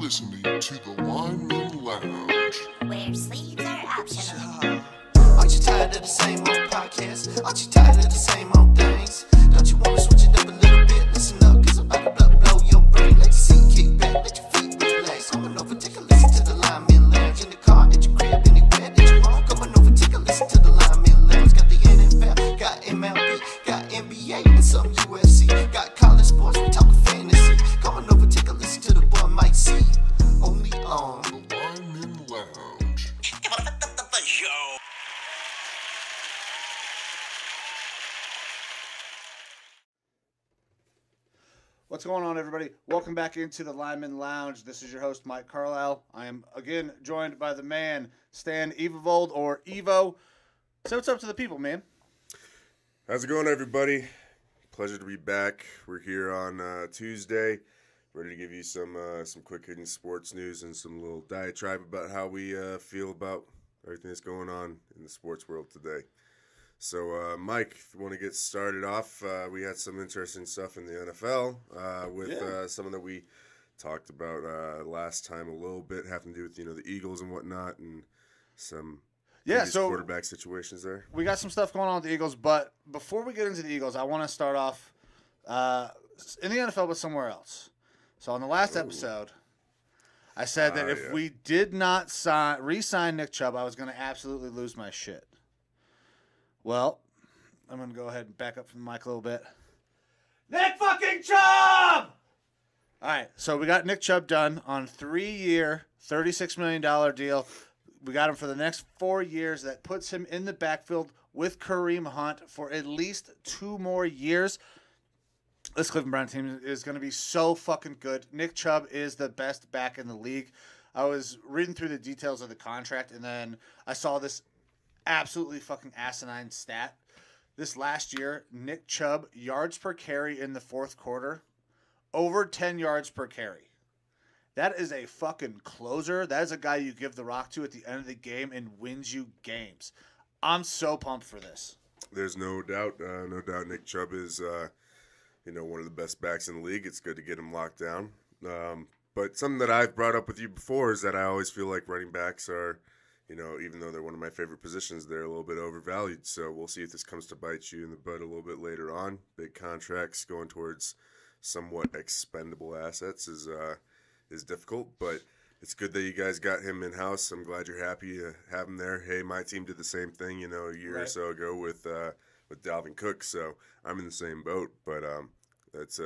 listening to the Lineman Lounge, where sleeves are optional. Aren't you tired of the same old podcast? Aren't you tired of the same old things? Don't you want to switch it up a little bit? Listen up, cause I'm about to blow your brain. Let your seat kick back, let your feet relax. Come on over, take a listen to the Lineman Lounge. In the car, at your crib, anywhere that you want. Come on over, take a listen to the Lineman Lounge. Got the NFL, got MLB, got NBA, and some UFC. Got college sports, we talking fantasy. Come on over, take a listen to the boy Mike C. Only on the Lineman Lounge. What's going on, everybody? Welcome back into the Lineman Lounge. This is your host, Mike Carlisle. I am, again, joined by the man, Stan Evavold, or Evo. So what's up to the people, man? How's it going, everybody? Pleasure to be back. We're here on Tuesday, ready to give you some quick-hitting sports news and some little diatribe about how we feel about everything that's going on in the sports world today. So, Mike, if you want to get started off, we had some interesting stuff in the NFL with some that we talked about last time a little bit, having to do with, the Eagles and whatnot, and some quarterback situations there. We got some stuff going on with the Eagles, but before we get into the Eagles, I want to start off in the NFL but somewhere else. So on the last episode, I said that if we did not re-sign Nick Chubb, I was going to absolutely lose my shit. Well, I'm going to go ahead and back up from the mic a little bit. Nick fucking Chubb! All right, so we got Nick Chubb done on 3-year, $36 million deal. We got him for the next 4 years. That puts him in the backfield with Kareem Hunt for at least 2 more years. This Cleveland Brown team is going to be so fucking good. Nick Chubb is the best back in the league. I was reading through the details of the contract, and then I saw this absolutely fucking asinine stat. This last year, Nick Chubb, yards per carry in the fourth quarter, over 10 yards per carry. That is a fucking closer. That is a guy you give the rock to at the end of the game and wins you games. I'm so pumped for this. There's no doubt. Nick Chubb is, one of the best backs in the league. It's good to get him locked down. But something that I've brought up with you before is that I always feel like running backs are, even though they're one of my favorite positions, they're a little bit overvalued. So we'll see if this comes to bite you in the butt a little bit later on. Big contracts going towards somewhat expendable assets is difficult, but it's good that you guys got him in-house. I'm glad you're happy to have him there. Hey, my team did the same thing, a year or so ago with Dalvin Cook, so I'm in the same boat. But it's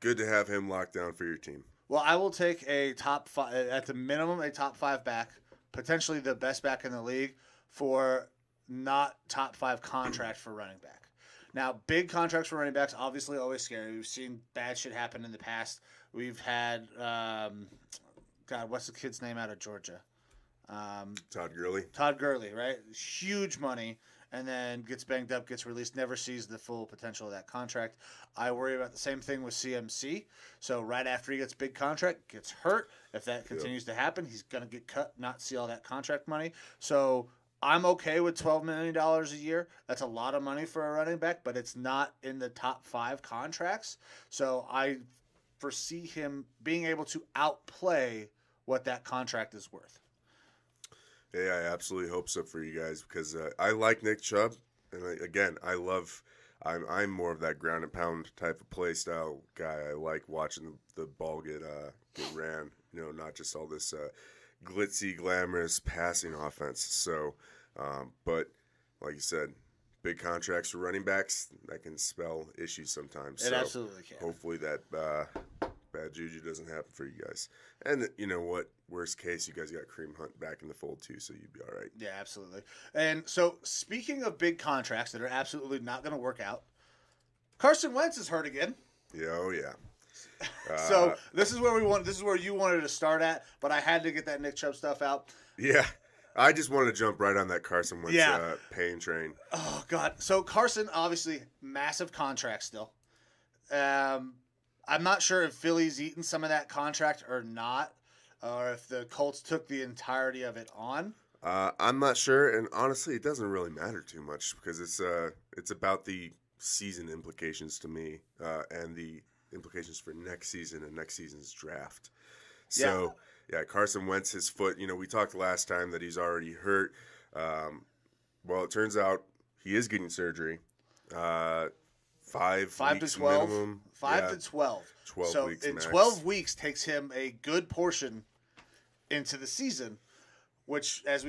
good to have him locked down for your team. Well, I will take a top 5, at the minimum, a top 5 back, potentially the best back in the league, for not top 5 contract for running back. Now, big contracts for running backs, obviously always scary. We've seen bad shit happen in the past. We've had, what's the kid's name out of Georgia? Todd Gurley. Todd Gurley, right? Huge money, and then gets banged up, gets released, never sees the full potential of that contract. I worry about the same thing with CMC. So right after he gets big contract, gets hurt. If that continues to happen, he's going to get cut, not see all that contract money. So I'm okay with $12 million a year. That's a lot of money for a running back, but it's not in the top 5 contracts. So I foresee him being able to outplay what that contract is worth. Yeah, I absolutely hope so for you guys because I like Nick Chubb, and I'm more of that ground and pound type of play style guy. I like watching the ball get ran, not just all this glitzy, glamorous passing offense. So, but like you said, big contracts for running backs, that can spell issues sometimes. It absolutely can. Hopefully that bad juju doesn't happen for you guys. And you know what? Worst case, you guys got Kareem Hunt back in the fold too, so you'd be all right. Yeah, absolutely. And so, speaking of big contracts that are absolutely not going to work out, Carson Wentz is hurt again. Yeah, oh yeah. So this is where you wanted to start at, but I had to get that Nick Chubb stuff out. Yeah. I just wanted to jump right on that Carson Wentz pain train. Oh, God. So Carson, obviously, massive contract still. I'm not sure if Philly's eaten some of that contract or not, or if the Colts took the entirety of it on. I'm not sure, and honestly, it doesn't really matter too much because it's about the season implications to me and the implications for next season and next season's draft. So, yeah, Carson Wentz, his foot, we talked last time that he's already hurt. Well, it turns out he is getting surgery. 5 weeks to 12. minimum. 5 to 12. 12 so weeks in max. 12 weeks takes him a good portion into the season, which, as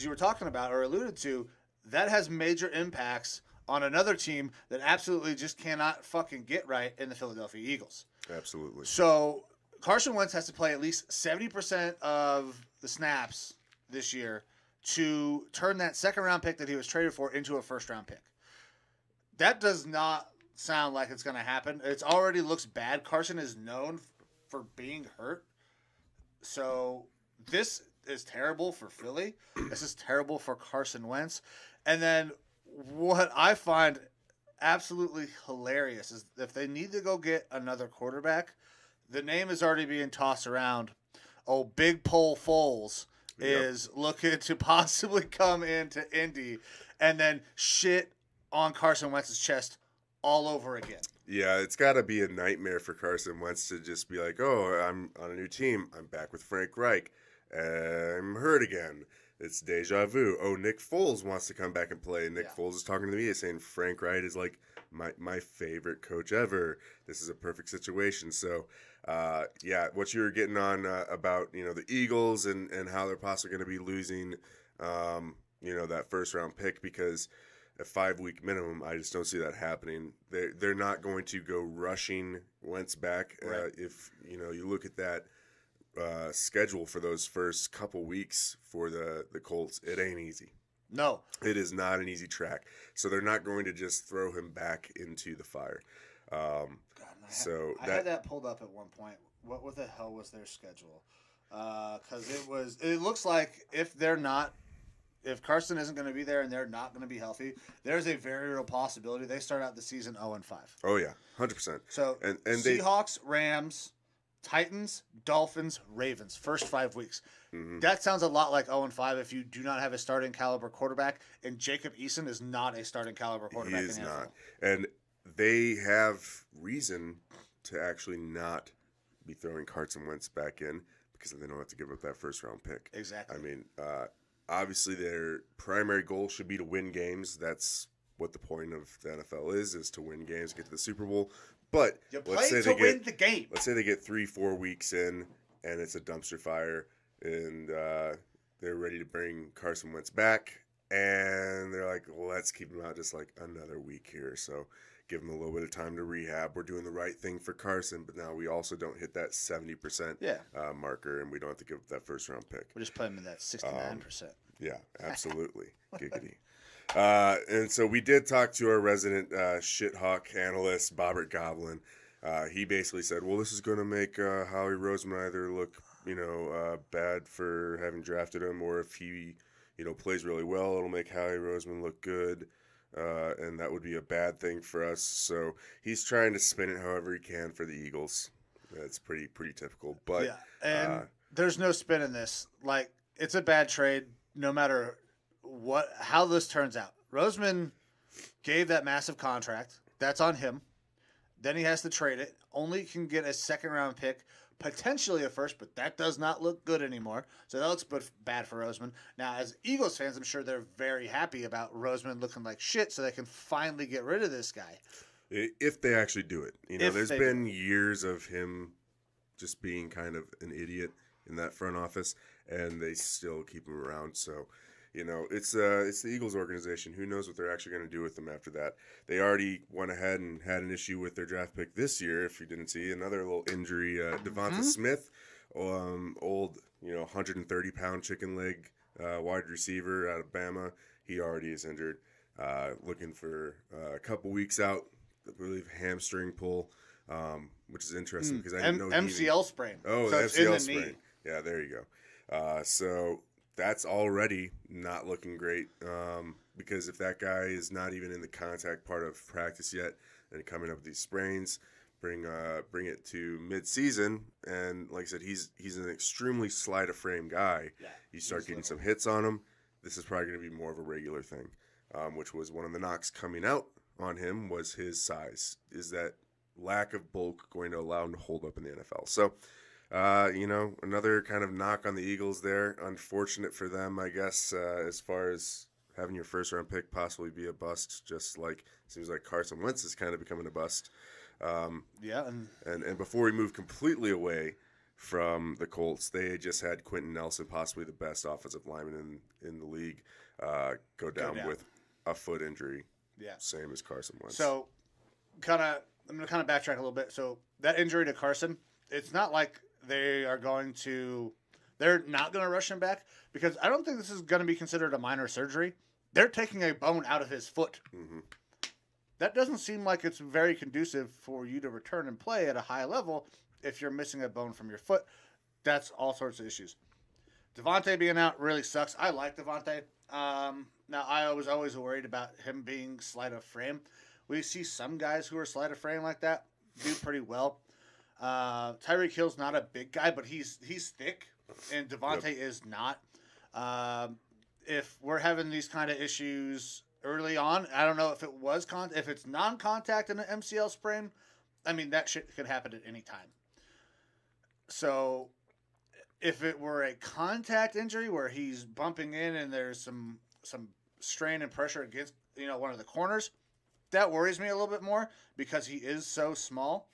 you were talking about or alluded to, that has major impacts on another team that absolutely just cannot fucking get right in the Philadelphia Eagles. Absolutely. So Carson Wentz has to play at least 70% of the snaps this year to turn that second-round pick that he was traded for into a first-round pick. That does not sound like it's going to happen. It already looks bad. Carson is known for being hurt. So this is terrible for Philly. This is terrible for Carson Wentz. And then what I find absolutely hilarious is if they need to go get another quarterback, the name is already being tossed around. Oh, Big Pole Foles is looking to possibly come into Indy and then shit on Carson Wentz's chest all over again. Yeah, it's got to be a nightmare for Carson Wentz to just be like, oh, I'm on a new team. I'm back with Frank Reich. I'm hurt again. It's deja vu. Oh, Nick Foles wants to come back and play. Nick Foles is talking to me saying Frank Reich is like my favorite coach ever. This is a perfect situation. So, what you were getting on about, the Eagles and how they're possibly going to be losing, that first-round pick because a 5-week minimum, I just don't see that happening. They're not going to go rushing Wentz back. Right. If, you look at that schedule for those first couple weeks for the Colts, it ain't easy. No. It is not an easy track. So they're not going to just throw him back into the fire. I had that pulled up at one point. What the hell was their schedule? Because it looks like if Carson isn't going to be there and they're not going to be healthy, there's a very real possibility they start out the season 0-5. Oh yeah, 100%. So and Seahawks, Rams, Titans, Dolphins, Ravens, first 5 weeks. Mm-hmm. That sounds a lot like 0-5 if you do not have a starting caliber quarterback, and Jacob Eason is not a starting caliber quarterback. He is in the NFL. not. And they have reason to actually not be throwing Carson Wentz back in because they don't have to give up that first-round pick. Exactly. I mean, obviously their primary goal should be to win games. That's what the point of the NFL is to win games, get to the Super Bowl. But let's say they win the game. Let's say they get 3-4 weeks in and it's a dumpster fire and they're ready to bring Carson Wentz back and they're like, well, let's keep him out just like another week here. So give him a little bit of time to rehab. We're doing the right thing for Carson, but now we also don't hit that 70% marker and we don't have to give up that first-round pick. We'll just put him in that 69%. Yeah, absolutely. Giggity. And so we did talk to our resident shithawk analyst, Bobbert Goblin. He basically said, well, this is going to make Howie Roseman either look, bad for having drafted him, or if he, plays really well, it'll make Howie Roseman look good, and that would be a bad thing for us. So he's trying to spin it however he can for the Eagles. That's pretty typical. But and there's no spin in this. Like, it's a bad trade no matter how this turns out. Roseman gave that massive contract. That's on him. Then he has to trade it. Only can get a second-round pick, potentially a first, but that does not look good anymore. So that looks bad for Roseman. Now, as Eagles fans, I'm sure they're very happy about Roseman looking like shit so they can finally get rid of this guy. If they actually do it. There's been years of him just being kind of an idiot in that front office, and they still keep him around. So, it's the Eagles organization. Who knows what they're actually going to do with them after that? They already went ahead and had an issue with their draft pick this year. If you didn't see, another little injury. Devonta Smith, old 130-pound chicken leg wide receiver out of Bama. He already is injured. Looking for a couple weeks out. I believe hamstring pull, which is interesting because I didn't know MCL sprain. Oh, so the it's in MCL the sprain. knee. Yeah, there you go. So that's already not looking great because if that guy is not even in the contact part of practice yet and coming up with these sprains, bring it to mid-season, and like I said, he's an extremely sleight of frame guy. Yeah, you start getting some hits on him. This is probably going to be more of a regular thing, which was one of the knocks coming out on him was his size. Is that lack of bulk going to allow him to hold up in the NFL? So Another kind of knock on the Eagles there. Unfortunate for them, I guess, as far as having your first-round pick possibly be a bust, just like seems like Carson Wentz is kind of becoming a bust. And before we move completely away from the Colts, they just had Quentin Nelson, possibly the best offensive lineman in the league, go down with a foot injury. Yeah, same as Carson Wentz. So, I'm going to backtrack a little bit. So that injury to Carson, it's not like they're not going to rush him back, because I don't think this is going to be considered a minor surgery. They're taking a bone out of his foot. Mm-hmm. That doesn't seem like it's very conducive for you to return and play at a high level if you're missing a bone from your foot. That's all sorts of issues. Devontae being out really sucks. I like Devontae. Now, I was always worried about him being slight of frame. We see some guys who are slight of frame like that do pretty well. Tyreek Hill's not a big guy, but he's thick, and Devontae is not. If we're having these kind of issues early on, I don't know if it was if it's non-contact in an MCL sprain. I mean, that shit could happen at any time. So, if it were a contact injury where he's bumping in and there's some strain and pressure against one of the corners, that worries me a little bit more because he is so small.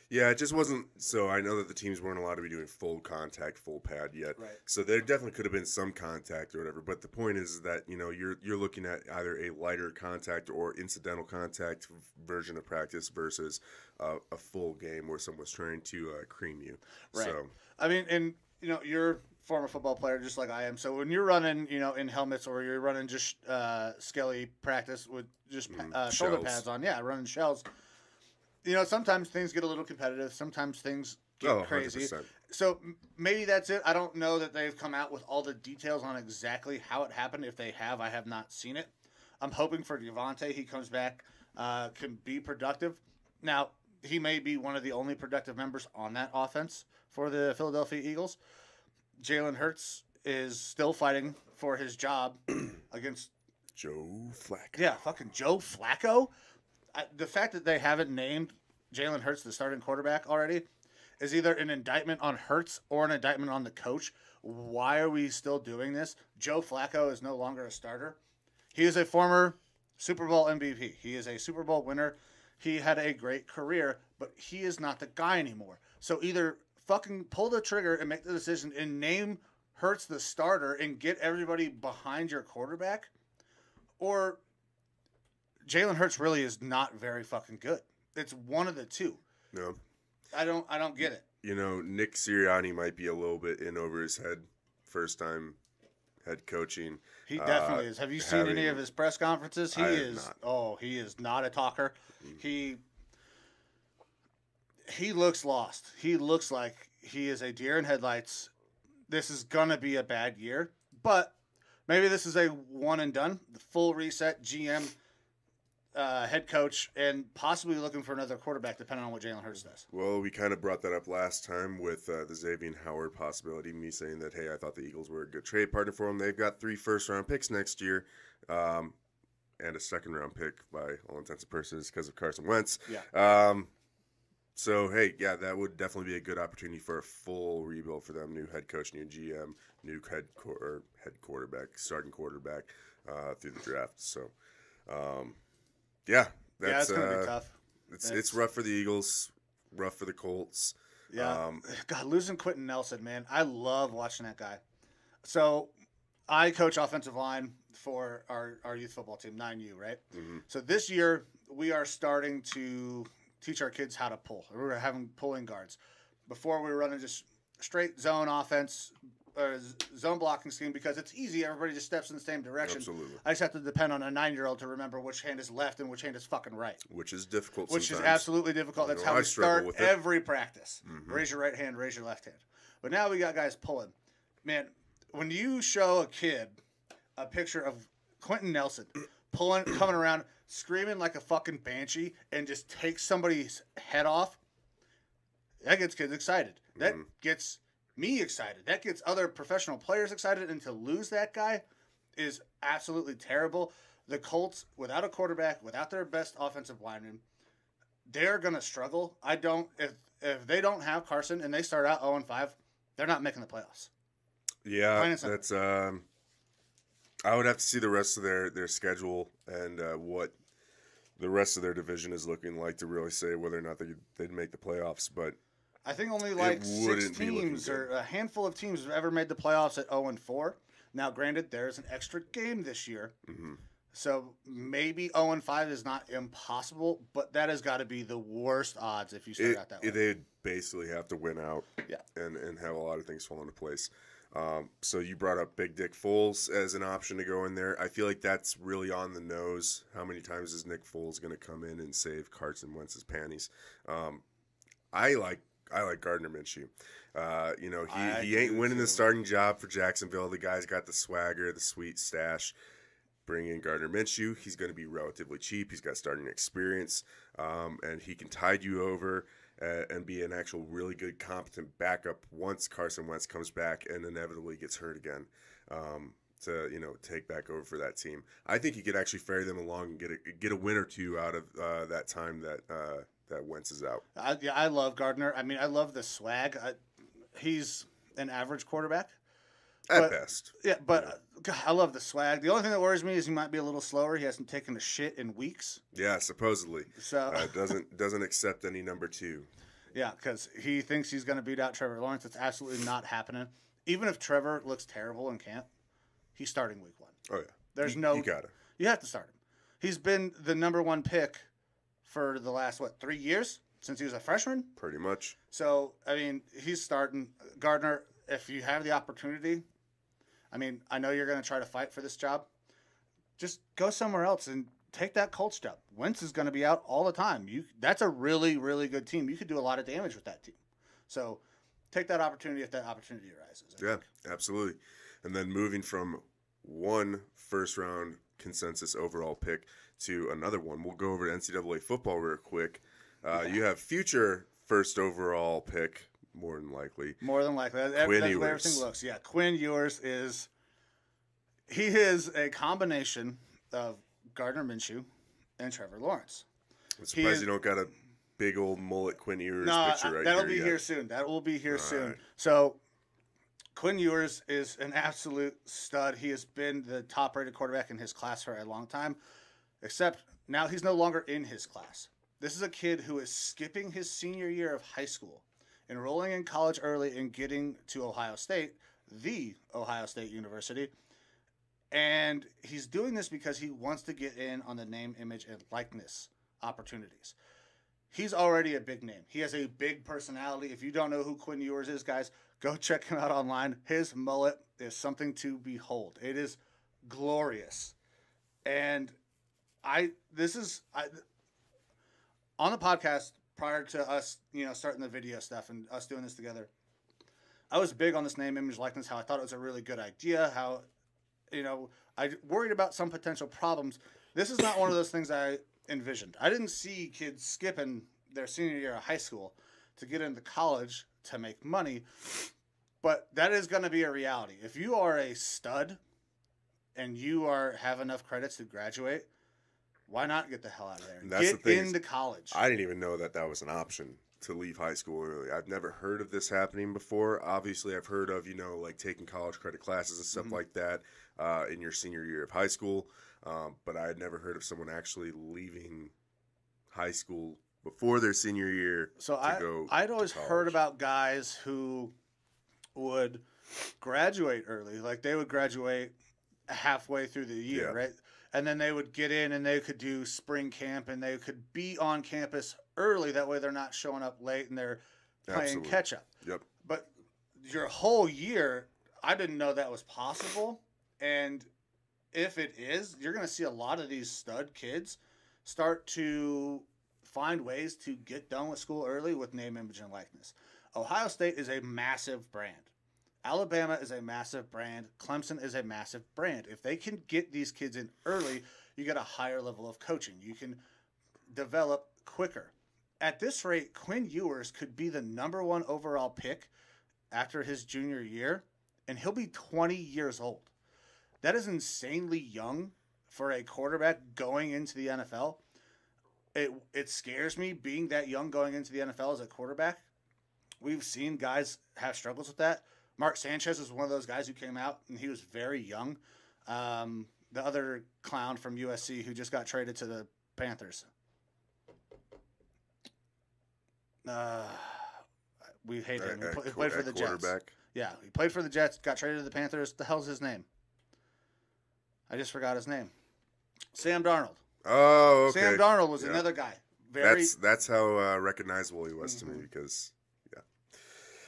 Yeah, it just wasn't. So I know that the teams weren't allowed to be doing full contact, full pad yet. Right. So there definitely could have been some contact or whatever. But the point is that you're looking at either a lighter contact or incidental contact version of practice versus a full game where someone's trying to cream you. Right. So I mean, and you're a former football player just like I am. So when you're running, in helmets, or you're running just skelly practice with just shoulder pads on, running shells. Sometimes things get a little competitive. Sometimes things get crazy. 100%. So maybe that's it. I don't know that they've come out with all the details on exactly how it happened. If they have, I have not seen it. I'm hoping for Devontae. He comes back, can be productive. Now, he may be one of the only productive members on that offense for the Philadelphia Eagles. Jalen Hurts is still fighting for his job against Joe Flacco. Yeah, fucking Joe Flacco. The fact that they haven't named Jalen Hurts the starting quarterback already is either an indictment on Hurts or an indictment on the coach. Why are we still doing this? Joe Flacco is no longer a starter. He is a former Super Bowl MVP. He is a Super Bowl winner. He had a great career, but he is not the guy anymore. So either fucking pull the trigger and make the decision and name Hurts the starter and get everybody behind your quarterback, or Jalen Hurts really is not very fucking good. It's one of the two. No. I don't get it. Nick Sirianni might be a little bit in over his head first time head coaching. He definitely is. Have you seen any of his press conferences? He is not a talker. Mm-hmm. He looks lost. He looks like he is a deer in headlights. This is going to be a bad year, but maybe this is a one and done, the full reset GM head coach, and possibly looking for another quarterback depending on what Jalen Hurts does. Well, we kind of brought that up last time with the Xavier Howard possibility, me saying that, hey, I thought the Eagles were a good trade partner for him. They've got 3 first-round picks next year and a second-round pick by all intents and purposes because of Carson Wentz. Yeah. So, hey, yeah, that would definitely be a good opportunity for a full rebuild for them. New head coach, new GM, new head quarterback, starting quarterback through the draft. So, it's going to be tough. It's rough for the Eagles, rough for the Colts. Yeah. God, losing Quentin Nelson, man. I love watching that guy. So I coach offensive line for our youth football team, 9U, right? Mm-hmm. So this year we are starting to teach our kids how to pull. We're having pulling guards. Before we were running just straight zone offense, or zone blocking scheme, because it's easy. Everybody just steps in the same direction. Absolutely. I just have to depend on a 9-year-old to remember which hand is left and which hand is fucking right. Which is difficult Which sometimes. is absolutely difficult. That's how we start every practice. Mm-hmm. Raise your right hand, raise your left hand. But now we got guys pulling. Man, when you show a kid a picture of Quentin Nelson coming around, screaming like a fucking banshee, and just takes somebody's head off, that gets kids excited. That gets me excited. That gets other professional players excited, and to lose that guy is absolutely terrible. The Colts, without a quarterback, without their best offensive lineman, they're going to struggle. If they don't have Carson and they start out 0-5, they're not making the playoffs. Yeah, that's I would have to see the rest of their schedule and what the rest of their division is looking like to really say whether or not they'd make the playoffs. But I think only like 6 teams or a handful of teams have ever made the playoffs at 0-4. Now, granted, there's an extra game this year. Mm-hmm. So maybe 0-5 is not impossible, but that has got to be the worst odds if you start out that way. They'd basically have to win out, yeah, and have a lot of things fall into place. So you brought up Big Dick Foles as an option to go in there. I feel like that's really on the nose. How many times is Nick Foles going to come in and save Carson Wentz's panties? I like Gardner Minshew. He ain't winning the starting job for Jacksonville. The guy's got the swagger, the sweet stash. Bring in Gardner Minshew. He's going to be relatively cheap. He's got starting experience, and he can tide you over and be an actual really good, competent backup once Carson Wentz comes back and inevitably gets hurt again to take back over for that team. I think he could actually ferry them along and get a win or two out of that time that Wentz is out. I love Gardner. I mean, I love the swag. He's an average quarterback. At best. Yeah, but God, I love the swag. The only thing that worries me is he might be a little slower. He hasn't taken a shit in weeks. Yeah, supposedly. So doesn't accept any number 2. Yeah, because he thinks he's going to beat out Trevor Lawrence. It's absolutely not happening. Even if Trevor looks terrible in camp, he's starting week 1. Oh, yeah. You got to. You have to start him. He's been the number 1 pick for the last, 3 years since he was a freshman? Pretty much. So, I mean, he's starting. Gardner, if you have the opportunity, I mean, I know you're going to try to fight for this job. Just go somewhere else and take that Colts job. Wentz is going to be out all the time. That's a really, really good team. You could do a lot of damage with that team. So take that opportunity if that opportunity arises. Yeah, absolutely. And then moving from one first-round consensus overall pick to another one, we'll go over to NCAA football real quick. You have future first overall pick. More than likely. That's the way everything looks. Yeah, Quinn Ewers is a combination of Gardner Minshew and Trevor Lawrence. I'm surprised you don't got a big old mullet Quinn Ewers picture right here. That'll be here soon. That will be here soon. Right. So Quinn Ewers is an absolute stud. He has been the top-rated quarterback in his class for a long time, except now he's no longer in his class. This is a kid who is skipping his senior year of high school, enrolling in college early and getting to Ohio State, the Ohio State University. And he's doing this because he wants to get in on the name, image, and likeness opportunities. He's already a big name. He has a big personality. If you don't know who Quinn Ewers is, guys, go check him out online. His mullet is something to behold. It is glorious. And on the podcast, prior to us, starting the video stuff and us doing this together, I was big on this name, image, likeness, how I thought it was a really good idea, how, I worried about some potential problems. This is not one of those things I envisioned. I didn't see kids skipping their senior year of high school to get into college to make money, but that is going to be a reality. If you are a stud and you have enough credits to graduate, why not get the hell out of there? Get into college. I didn't even know that was an option to leave high school early. I've never heard of this happening before. Obviously, I've heard of, like taking college credit classes and stuff like that in your senior year of high school. But I had never heard of someone actually leaving high school before their senior year I'd always heard about guys who would graduate early. Like they would graduate halfway through the year, right? And then they would get in and they could do spring camp and they could be on campus early. That way they're not showing up late and they're playing catch up. Yep. But your whole year, I didn't know that was possible. And if it is, you're going to see a lot of these stud kids start to find ways to get done with school early with name, image, and likeness. Ohio State is a massive brand. Alabama is a massive brand. Clemson is a massive brand. If they can get these kids in early, you get a higher level of coaching. You can develop quicker. At this rate, Quinn Ewers could be the number 1 overall pick after his junior year, and he'll be 20 years old. That is insanely young for a quarterback going into the NFL. it scares me being that young going into the NFL as a quarterback. We've seen guys have struggles with that. Mark Sanchez is one of those guys who came out and he was very young. The other clown from USC who just got traded to the Panthers. We hate him. He played for the Jets. Yeah, he played for the Jets, got traded to the Panthers. The hell's his name? I just forgot his name. Sam Darnold. Oh, okay. Sam Darnold was another guy. That's how recognizable he was to me because, yeah.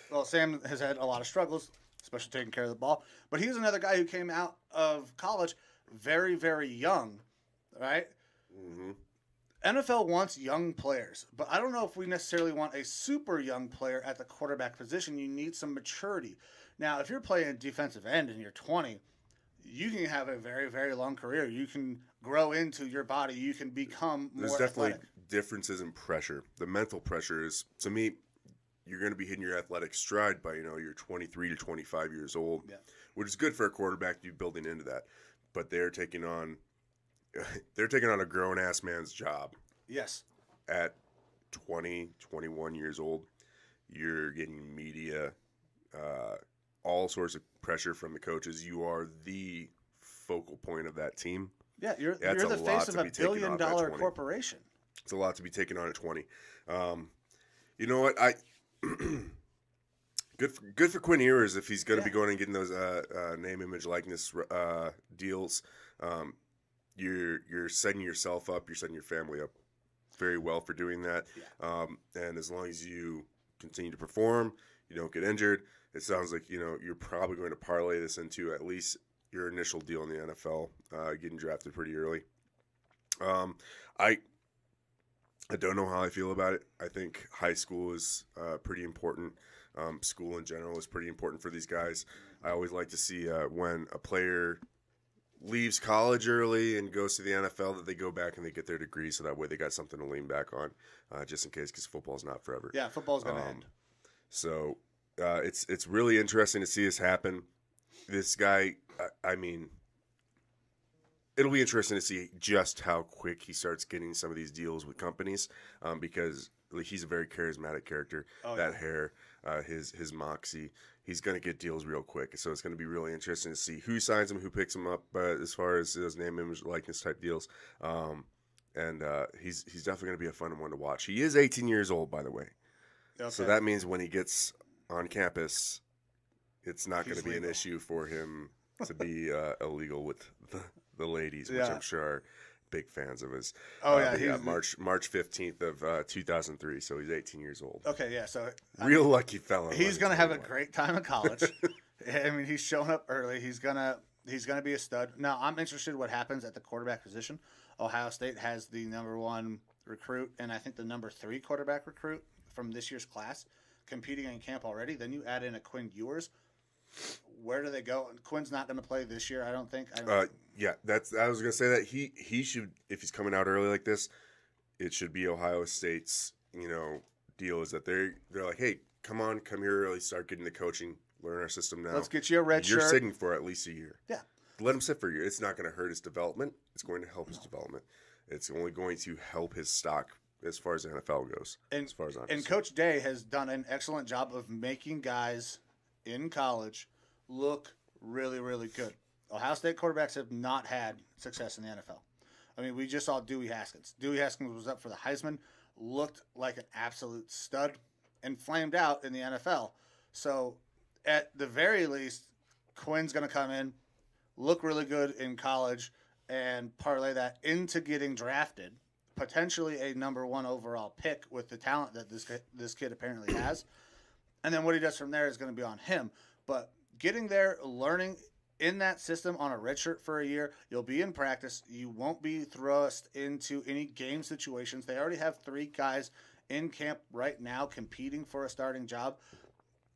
Well, Sam has had a lot of struggles, especially taking care of the ball. But he was another guy who came out of college very, very young, right? Mm-hmm. NFL wants young players, but I don't know if we necessarily want a super young player at the quarterback position. You need some maturity. Now, if you're playing defensive end and you're 20, you can have a very, very long career. You can grow into your body. You can become more There's definitely athletic. differences in pressure. The mental pressure is, to me, you're going to be hitting your athletic stride by, you're 23 to 25 years old, which is good for a quarterback to be building into that. But they're taking on a grown-ass man's job. Yes. At 20, 21 years old, you're getting media, all sorts of pressure from the coaches. You are the focal point of that team. Yeah, you're the face of a billion-dollar corporation. It's a lot to be taken on at 20. You know what? Good for Quinn Ewers if he's going to be going and getting those name, image, likeness deals. You're setting yourself up. You're setting your family up very well for doing that. Yeah. And as long as you continue to perform, you don't get injured. It sounds like you're probably going to parlay this into at least your initial deal in the NFL, getting drafted pretty early. I don't know how I feel about it. I think high school is pretty important. School in general is pretty important for these guys. I always like to see when a player leaves college early and goes to the NFL that they go back and they get their degree so that way they got something to lean back on just in case because football's not forever. Yeah, football's going to end. So it's really interesting to see this happen. This guy, it'll be interesting to see just how quick he starts getting some of these deals with companies because he's a very charismatic character. That hair, his moxie, he's going to get deals real quick. So it's going to be really interesting to see who signs him, who picks him up as far as those name, image, likeness type deals. And he's definitely going to be a fun one to watch. He is 18 years old, by the way. Okay. So that means when he gets on campus, it's not going to be an issue for him to be illegal with the ladies, which I'm sure are big fans of his. March 15th of 2003, so he's 18 years old. Okay, yeah, so real lucky fella. He's going to have a great time in college. I mean, he's showing up early. He's gonna be a stud. Now, I'm interested in what happens at the quarterback position. Ohio State has the number 1 recruit and I think the number 3 quarterback recruit from this year's class competing in camp already. Then you add in a Quinn Ewers. Where do they go? Quinn's not going to play this year, I don't think. Yeah, I was going to say that he should, if he's coming out early like this, it should be Ohio State's deal is that they're like, hey, come here early, start getting the coaching, learn our system now. Let's get you a red shirt. You're sitting for at least a year. Yeah, let him sit for a year. It's not going to hurt his development. It's going to help his development. It's only going to help his stock as far as the NFL goes. As far as I'm concerned. Coach Day has done an excellent job of making guys in college look really, really good. Ohio State quarterbacks have not had success in the NFL. I mean, we just saw Dewey Haskins. Dewey Haskins was up for the Heisman, looked like an absolute stud, and flamed out in the NFL. So, at the very least, Quinn's going to come in, look really good in college, and parlay that into getting drafted, potentially a number 1 overall pick with the talent that this kid apparently has. And then what he does from there is going to be on him. But getting there, learning in that system on a redshirt for a year, you'll be in practice. You won't be thrust into any game situations. They already have 3 guys in camp right now competing for a starting job.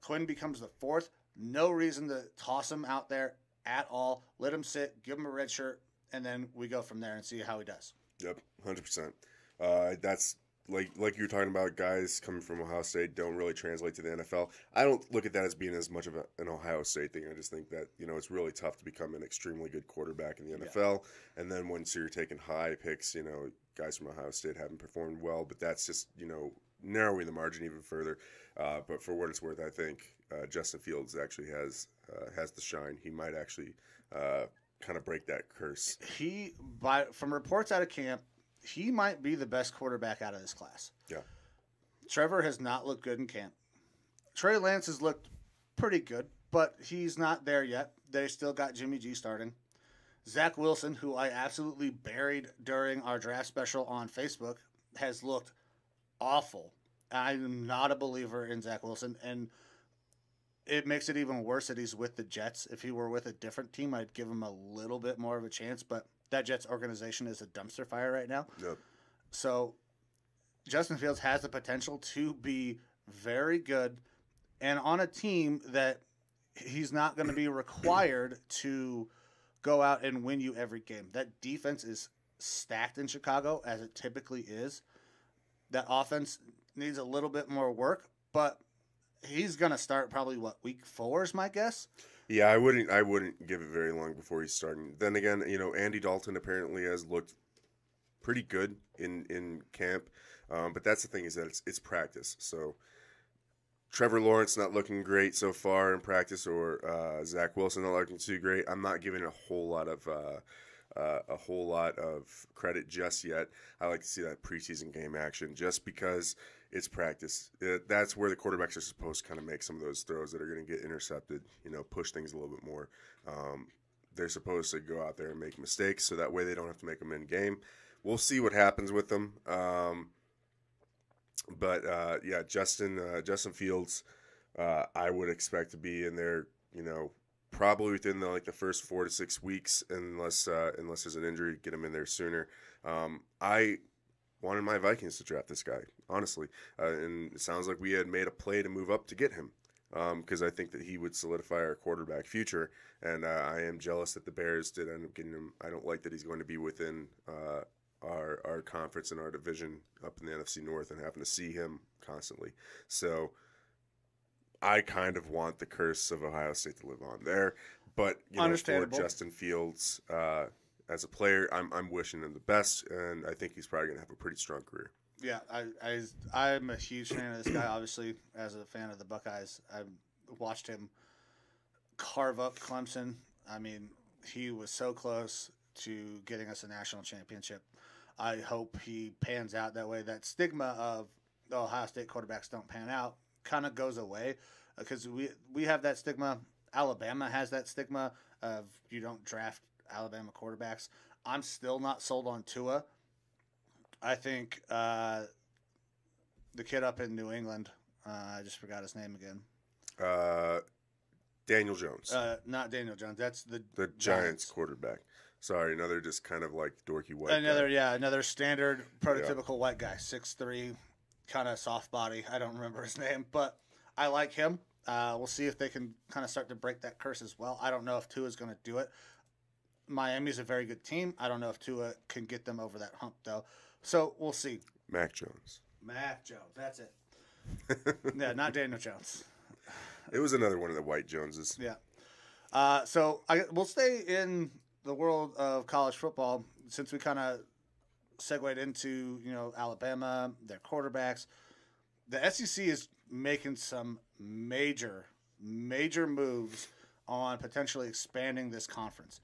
Quinn becomes the 4th. No reason to toss him out there at all. Let him sit, give him a red shirt, and then we go from there and see how he does. Yep, 100%. That's like you're talking about, guys coming from Ohio State don't really translate to the NFL. I don't look at that as being as much of an Ohio State thing. I just think that, you know, it's really tough to become an extremely good quarterback in the NFL. And then once you're taking high picks, you know, guys from Ohio State haven't performed well, but that's just, you know, narrowing the margin even further. But for what it's worth, I think Justin Fields actually has the shine. He might actually kind of break that curse. From reports out of camp, he might be the best quarterback out of this class. Yeah. Trevor has not looked good in camp. Trey Lance has looked pretty good, but he's not there yet. They still got Jimmy G starting. Zach Wilson, who I absolutely buried during our draft special on Facebook, has looked awful. I'm not a believer in Zach Wilson, and it makes it even worse that he's with the Jets. If he were with a different team, I'd give him a little bit more of a chance, but that Jets organization is a dumpster fire right now. Yep. So Justin Fields has the potential to be very good, and on a team that he's not going to be required to go out and win you every game. That defense is stacked in Chicago, as it typically is. That offense needs a little bit more work, but he's going to start probably, week 4 is my guess? Yeah, I wouldn't give it very long before he's starting. Then again, you know, Andy Dalton apparently has looked pretty good in camp, but that's the thing, is that it's practice. So Trevor Lawrence not looking great so far in practice, or Zach Wilson not looking too great. I'm not giving a whole lot of credit just yet. I like to see that preseason game action just because it's practice. That's where the quarterbacks are supposed to kind of make some of those throws that are going to get intercepted, you know, push things a little bit more. They're supposed to go out there and make mistakes so that way they don't have to make them in game. We'll see what happens with them. But Justin Fields, I would expect to be in there, you know, probably within the first 4 to 6 weeks, unless there's an injury, get him in there sooner. I wanted my Vikings to draft this guy, honestly, and it sounds like we had made a play to move up to get him, because I think that he would solidify our quarterback future, and I am jealous that the Bears did end up getting him. I don't like that he's going to be within our conference and our division up in the NFC North and having to see him constantly. So I kind of want the curse of Ohio State to live on there. But, you know, for Justin Fields as a player, I'm wishing him the best, and I think he's probably going to have a pretty strong career. Yeah, I'm a huge fan of this guy, obviously, as a fan of the Buckeyes. I've watched him carve up Clemson. I mean, he was so close to getting us a national championship. I hope he pans out that way. That stigma of the Ohio State quarterbacks don't pan out kind of goes away, because we have that stigma. Alabama has that stigma of you don't draft Alabama quarterbacks. I'm still not sold on Tua. I think the kid up in New England, I just forgot his name again. Daniel Jones. Not Daniel Jones. That's the Giants quarterback. Sorry, another just kind of like dorky white guy. Another standard prototypical white guy, 6'3", kind of soft body. I don't remember his name, but I like him. We'll see if they can kind of start to break that curse as well. I don't know if Tua's going to do it. Miami's a very good team. I don't know if Tua can get them over that hump, though. So we'll see. Mac Jones, that's it. Yeah, not Daniel Jones. It was another one of the white Joneses. Yeah. So we'll stay in the world of college football since we kind of segued into, you know, Alabama, their quarterbacks. The SEC is making some major moves on potentially expanding this conference.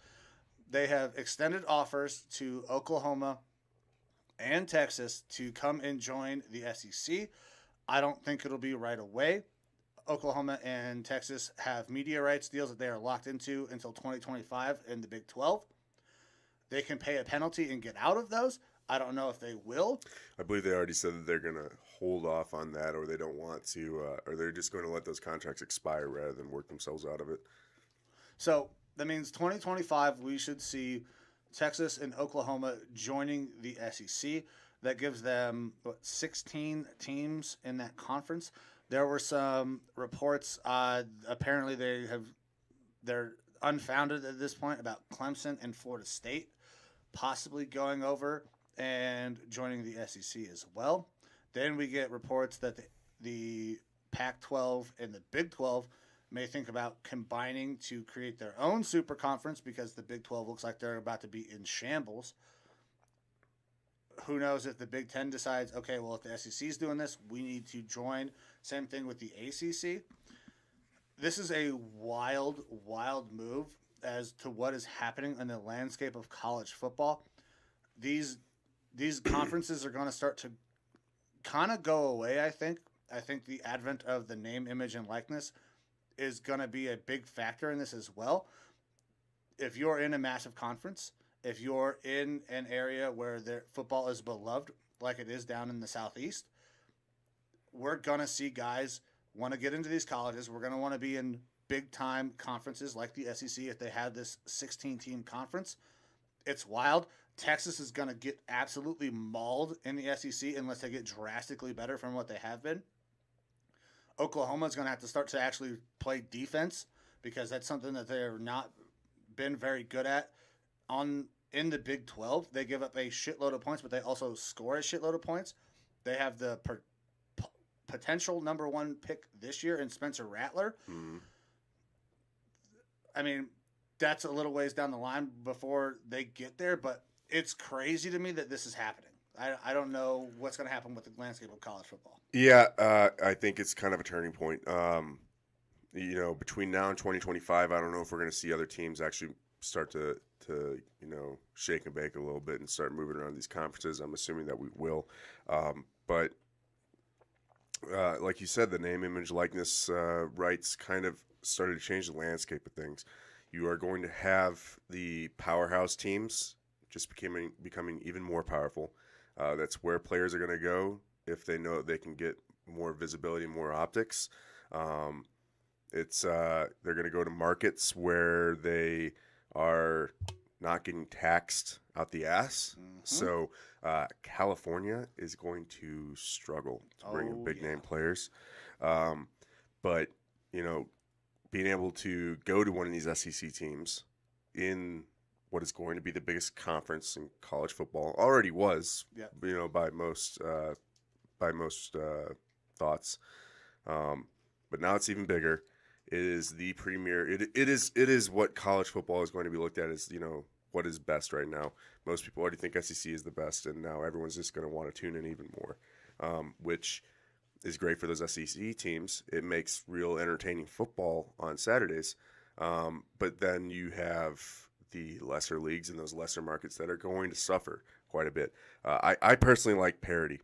They have extended offers to Oklahoma and Texas to come and join the SEC. I don't think it'll be right away. Oklahoma and Texas have media rights deals that they are locked into until 2025 in the Big 12. They can pay a penalty and get out of those. I don't know if they will. I believe they already said that they're going to hold off on that, or they don't want to, or they're just going to let those contracts expire rather than work themselves out of it. So that means 2025 we should see Texas and Oklahoma joining the SEC. That gives them 16 teams in that conference. There were some reports. Apparently, they're unfounded at this point about Clemson and Florida State possibly going over and joining the SEC as well. Then we get reports that the Pac-12 and the Big 12 may think about combining to create their own super conference because the Big 12 looks like they're about to be in shambles. Who knows if the Big 10 decides, okay, well, if the SEC is doing this, we need to join. Same thing with the ACC. This is a wild, wild move as to what is happening in the landscape of college football. These conferences are going to start to kind of go away, I think. I think the advent of the name, image, and likeness is going to be a big factor in this as well. If you're in a massive conference, if you're in an area where their football is beloved, like it is down in the Southeast, we're going to see guys want to get into these colleges. We're going to want to be in big-time conferences like the SEC if they have this 16-team conference. It's wild. Texas is going to get absolutely mauled in the SEC unless they get drastically better from what they have been. Oklahoma is going to have to start to actually play defense because that's something that they've not been very good at. In the Big 12, they give up a shitload of points, but they also score a shitload of points. They have the potential number one pick this year in Spencer Rattler. Mm-hmm. I mean, that's a little ways down the line before they get there, but it's crazy to me that this is happening. I don't know what's going to happen with the landscape of college football. Yeah, I think it's kind of a turning point. Between now and 2025, I don't know if we're going to see other teams actually start to shake and bake a little bit and start moving around these conferences. I'm assuming that we will. But like you said, the name, image, likeness rights kind of started to change the landscape of things. You are going to have the powerhouse teams just becoming even more powerful. That's where players are going to go if they know they can get more visibility, more optics. They're going to go to markets where they are not getting taxed out the ass. Mm-hmm. So California is going to struggle to bring in big name players. But being able to go to one of these SEC teams in what is going to be the biggest conference in college football already was, by most thoughts. But now it's even bigger. It is the premier. It is what college football is going to be looked at as, what is best right now. Most people already think SEC is the best, and now everyone's just going to want to tune in even more, which is great for those SEC teams. It makes real entertaining football on Saturdays. But then you have the lesser leagues and those lesser markets that are going to suffer quite a bit. I personally like parity.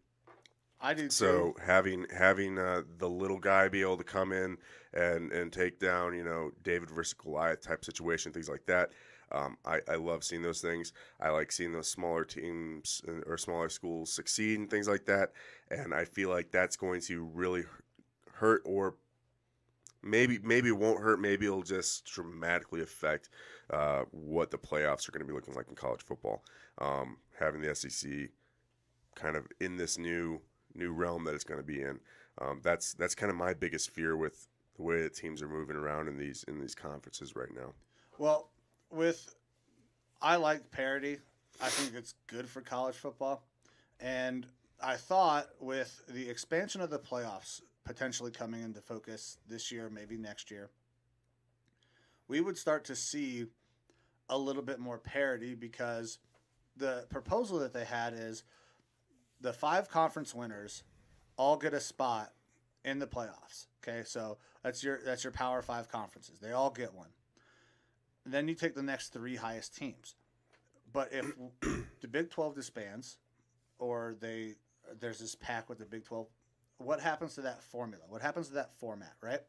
I do too. So having the little guy be able to come in and take down, David versus Goliath type situation, things like that. I love seeing those things. I like seeing those smaller teams or smaller schools succeed and things like that. And I feel like that's going to really hurt, or maybe it won't hurt. Maybe it'll just dramatically affect what the playoffs are going to be looking like in college football. Having the SEC kind of in this new realm that it's going to be in. That's kind of my biggest fear with the way that teams are moving around in these conferences right now. Well, I like parity. I think it's good for college football. And I thought with the expansion of the playoffs potentially coming into focus this year, maybe next year, we would start to see a little bit more parity, because the proposal that they had is the 5 conference winners all get a spot in the playoffs. Okay, so that's your Power 5 conferences. They all get one. Then you take the next 3 highest teams. But if the Big 12 disbands, or there's this pack with the Big 12, what happens to that formula? What happens to that format, right?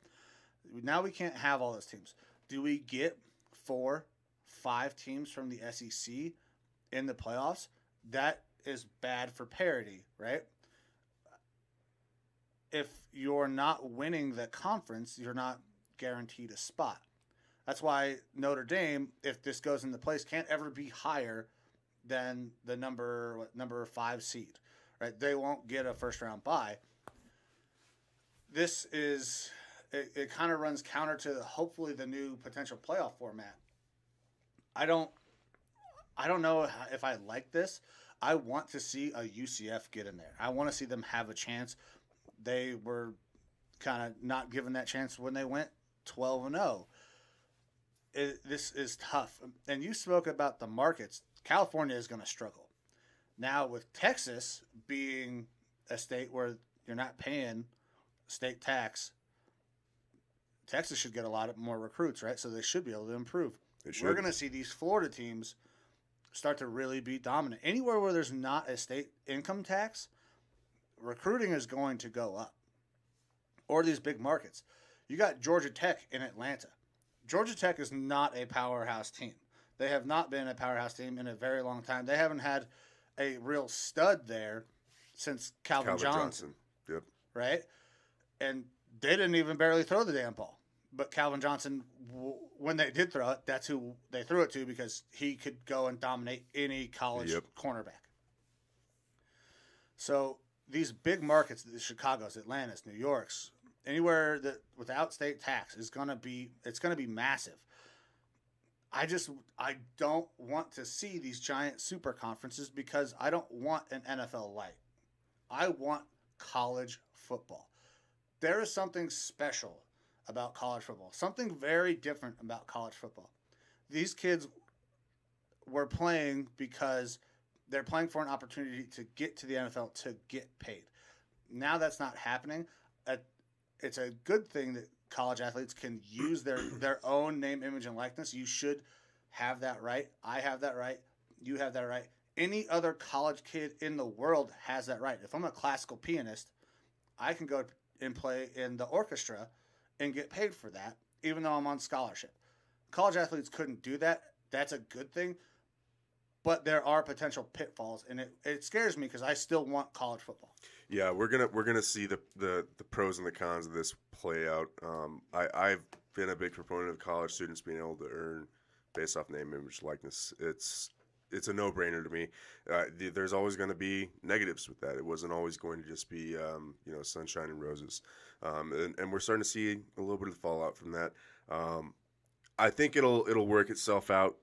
Now we can't have all those teams. Do we get 4, 5 teams from the SEC in the playoffs? That is bad for parity, right? If you're not winning the conference, you're not guaranteed a spot. That's why Notre Dame, if this goes into place, can't ever be higher than the number 5 seed, right? They won't get a first round bye. This is it kind of runs counter to hopefully the new potential playoff format. I don't know if I like this. I want to see a UCF get in there. I want to see them have a chance. They were kind of not given that chance when they went 12-0. This is tough. And you spoke about the markets. California is going to struggle. Now, with Texas being a state where you're not paying state tax, Texas should get a lot more recruits, right? So they should be able to improve. We're going to see these Florida teams start to really be dominant. Anywhere where there's not a state income tax, recruiting is going to go up. Or these big markets. You got Georgia Tech in Atlanta. Georgia Tech is not a powerhouse team. They have not been a powerhouse team in a very long time. They haven't had a real stud there since Calvin Johnson. Yep. Right? And they didn't even barely throw the damn ball. But Calvin Johnson, when they did throw it, that's who they threw it to because he could go and dominate any college cornerback. So these big markets, the Chicago's, Atlanta's, New York's, anywhere that without state tax it's gonna be massive. I don't want to see these giant super conferences because I don't want an NFL light. I want college football. There is something special about college football. Something very different about college football. These kids were playing because they're playing for an opportunity to get to the NFL to get paid. Now that's not happening. It's a good thing that college athletes can use their own name, image, and likeness. You should have that right. I have that right. You have that right. Any other college kid in the world has that right. If I'm a classical pianist, I can go and play in the orchestra and get paid for that, even though I'm on scholarship. College athletes couldn't do that. That's a good thing. But there are potential pitfalls, and it scares me because I still want college football. Yeah, we're gonna see the pros and the cons of this play out. I've been a big proponent of college students being able to earn based off name, image, likeness. It's a no-brainer to me. There's always going to be negatives with that. It wasn't always going to just be sunshine and roses, and we're starting to see a little bit of fallout from that. I think it'll work itself out.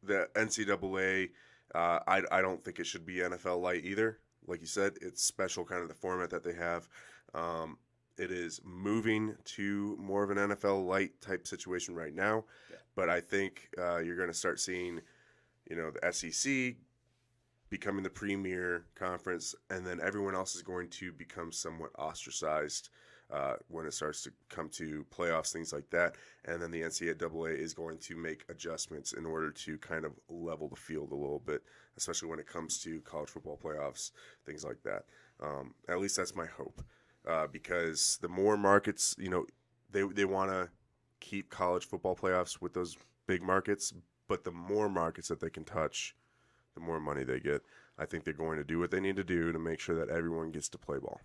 The NCAA, I don't think it should be NFL light either. Like you said, it's special, kind of the format that they have. It is moving to more of an NFL light type situation right now, but I think you're going to start seeing, the SEC becoming the premier conference, and then everyone else is going to become somewhat ostracized when it starts to come to playoffs, things like that. And then the NCAA is going to make adjustments in order to kind of level the field a little bit, especially when it comes to college football playoffs, things like that. At least that's my hope, because the more markets, they want to keep college football playoffs with those big markets, but the more markets that they can touch, the more money they get. I think they're going to do what they need to do to make sure that everyone gets to play ball.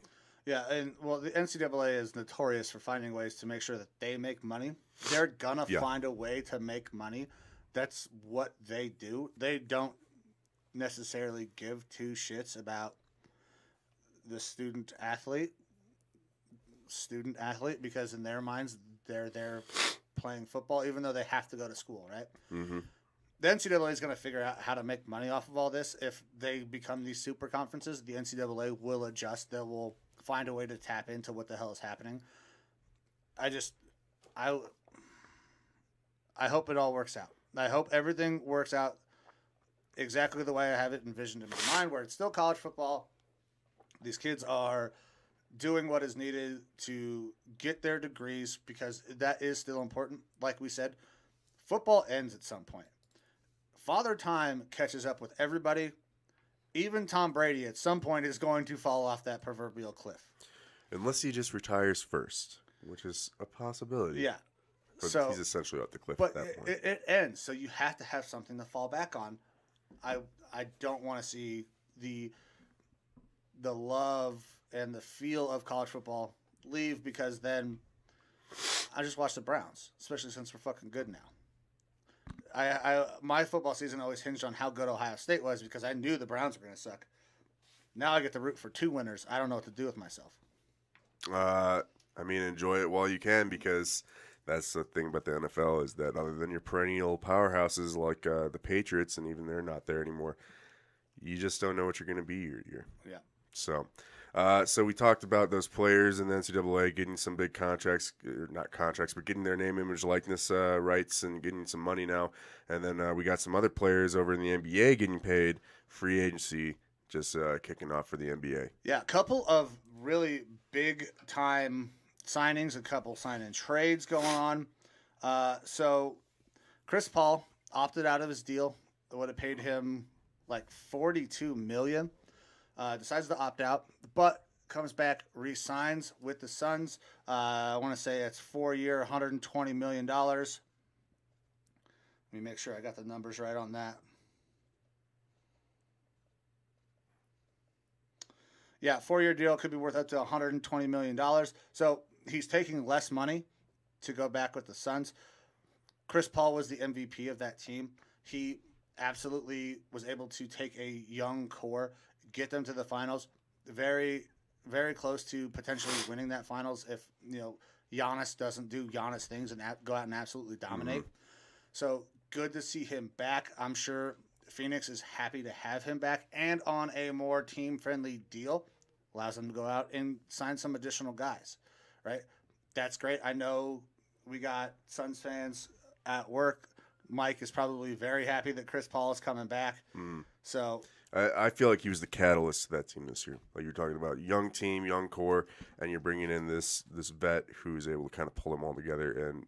Yeah, and the NCAA is notorious for finding ways to make sure that they make money. They're gonna find a way to make money. That's what they do. They don't necessarily give two shits about the student athlete because in their minds they're there playing football, even though they have to go to school, right? Mm-hmm. The NCAA is going to figure out how to make money off of all this. If they become these super conferences, the NCAA will adjust. They will find a way to tap into what the hell is happening. I hope it all works out. I hope everything works out exactly the way I have it envisioned in my mind, where it's still college football. These kids are doing what is needed to get their degrees because that is still important. Like we said, football ends at some point. Father Time catches up with everybody. Even Tom Brady at some point is going to fall off that proverbial cliff. Unless he just retires first, which is a possibility. Yeah. But so he's essentially at the cliff but at that point. It ends, so you have to have something to fall back on. I don't want to see the love and the feel of college football leave, because then I just watch the Browns, especially since we're fucking good now. My football season always hinged on how good Ohio State was because I knew the Browns were going to suck. Now I get to root for two winners. I don't know what to do with myself. Enjoy it while you can, because that's the thing about the NFL is that other than your perennial powerhouses like the Patriots, and even they're not there anymore, you just don't know what you're going to be year to year. Yeah. So we talked about those players in the NCAA getting some big contracts, not contracts, but getting their name, image, likeness rights and getting some money now. And then we got some other players over in the NBA getting paid, free agency, just kicking off for the NBA. Yeah, a couple of really big-time signings, a couple sign-in trades going on. So Chris Paul opted out of his deal. It would have paid him like $42 million. Decides to opt out, but comes back, re-signs with the Suns. I want to say it's 4-year, $120 million. Let me make sure I got the numbers right on that. Yeah, 4-year deal could be worth up to $120 million. So he's taking less money to go back with the Suns. Chris Paul was the MVP of that team. He absolutely was able to take a young core, get them to the finals, very, very close to potentially winning that finals if, Giannis doesn't do Giannis things and go out and absolutely dominate. Mm-hmm. So good to see him back. I'm sure Phoenix is happy to have him back and on a more team-friendly deal. Allows them to go out and sign some additional guys, right? That's great. I know we got Suns fans at work. Mike is probably very happy that Chris Paul is coming back. So I feel like he was the catalyst to that team this year. Like you're talking about, young team, young core, and you're bringing in this vet who's able to kind of pull them all together and,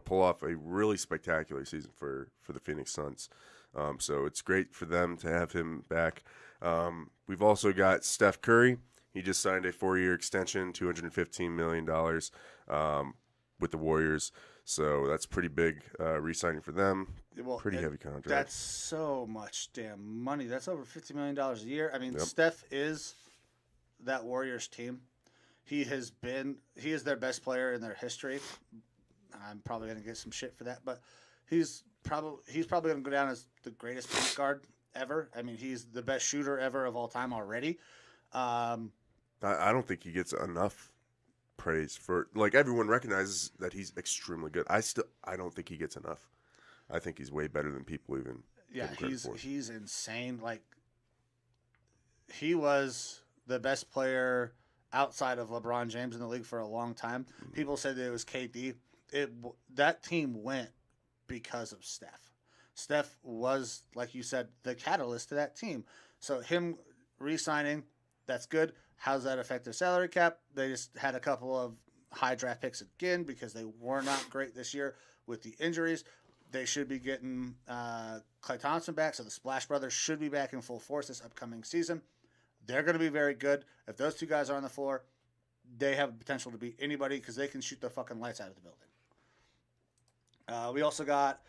pull off a really spectacular season for the Phoenix Suns. So it's great for them to have him back. We've also got Steph Curry. He just signed a 4-year extension, $215 million with the Warriors. So that's pretty big re-signing for them. Well, pretty heavy contract. That's so much damn money. That's over $50 million a year. I mean, Yep. Steph is that Warriors team. He is their best player in their history. I'm probably going to get some shit for that, but he's probably going to go down as the greatest point guard ever. I mean, he's the best shooter ever of all time already. I don't think he gets enough praise for, like, everyone recognizes that he's extremely good. I don't think he gets enough. I think he's way better than people even. Yeah, he's insane. Like, he was the best player outside of LeBron James in the league for a long time. Mm-hmm. People said that it was KD. That team went because of Steph. Steph was, like you said, the catalyst to that team. So him re-signing, that's good. How does that affect their salary cap? They just had a couple of high draft picks again because they were not great this year with the injuries. They should be getting Klay Thompson back, so the Splash Brothers should be back in full force this upcoming season. They're going to be very good. If those two guys are on the floor, they have the potential to beat anybody because they can shoot the fucking lights out of the building. We also got...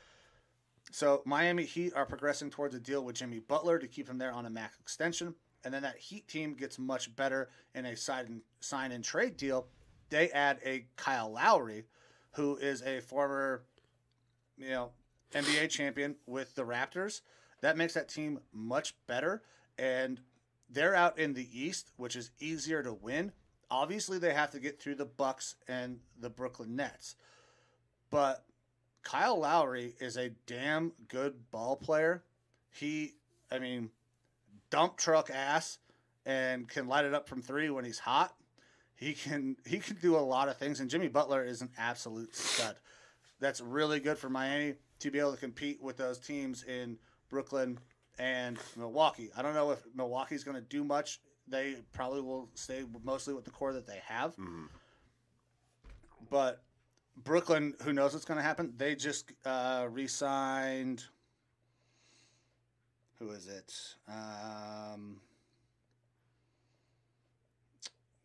So Miami Heat are progressing towards a deal with Jimmy Butler to keep him there on a max extension. And then that Heat team gets much better in a sign-and trade deal. They add a Kyle Lowry, who is a former, NBA champion with the Raptors. That makes that team much better. And they're out in the East, which is easier to win. Obviously, they have to get through the Bucks and the Brooklyn Nets. But Kyle Lowry is a damn good ball player. Dump truck ass and can light it up from three when he's hot. He can do a lot of things, and Jimmy Butler is an absolute stud. That's really good for Miami to be able to compete with those teams in Brooklyn and Milwaukee. I don't know if Milwaukee's going to do much. They probably will stay mostly with the core that they have. Mm-hmm. But Brooklyn, who knows what's going to happen? They just re-signed... Who is it?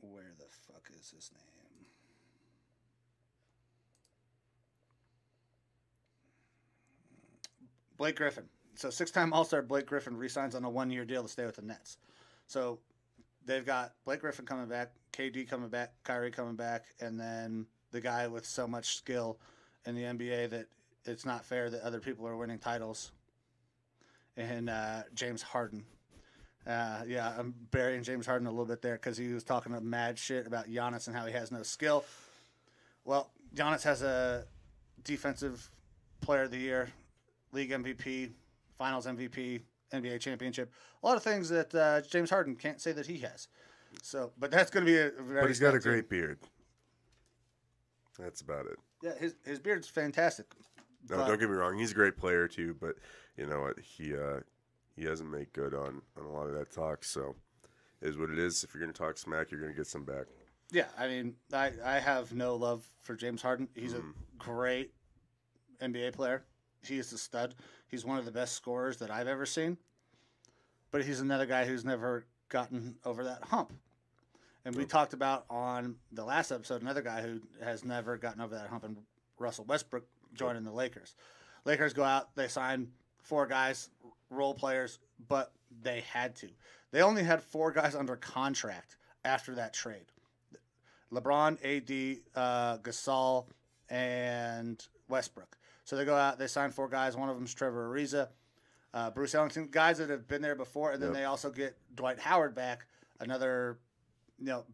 Where the fuck is his name? Blake Griffin. So 6-time All-Star Blake Griffin re-signs on a 1-year deal to stay with the Nets. So they've got Blake Griffin coming back, KD coming back, Kyrie coming back, and then the guy with so much skill in the NBA that it's not fair that other people are winning titles. And James Harden. I'm burying James Harden a little bit there because he was talking mad shit about Giannis and how he has no skill. Well, Giannis has a defensive player of the year, league MVP, finals MVP, NBA championship. A lot of things that James Harden can't say that he has. So, but that's going to be a very. But he's got a great beard. That's about it. Yeah, his beard's fantastic. No, don't get me wrong. He's a great player too, but you know what? He doesn't make good on a lot of that talk. So, it is what it is. If you're going to talk smack, you're going to get some back. Yeah, I mean, I have no love for James Harden. He's a great NBA player. He is a stud. He's one of the best scorers that I've ever seen. But he's another guy who's never gotten over that hump. And we talked about on the last episode another guy who has never gotten over that hump, and Russell Westbrook joining the Lakers. Lakers go out, they sign 4 guys, role players, but they had to. They only had 4 guys under contract after that trade. LeBron, AD, Gasol, and Westbrook. So they go out, they sign 4 guys. One of them is Trevor Ariza, Bruce Ellington, guys that have been there before. And then they also get Dwight Howard back, another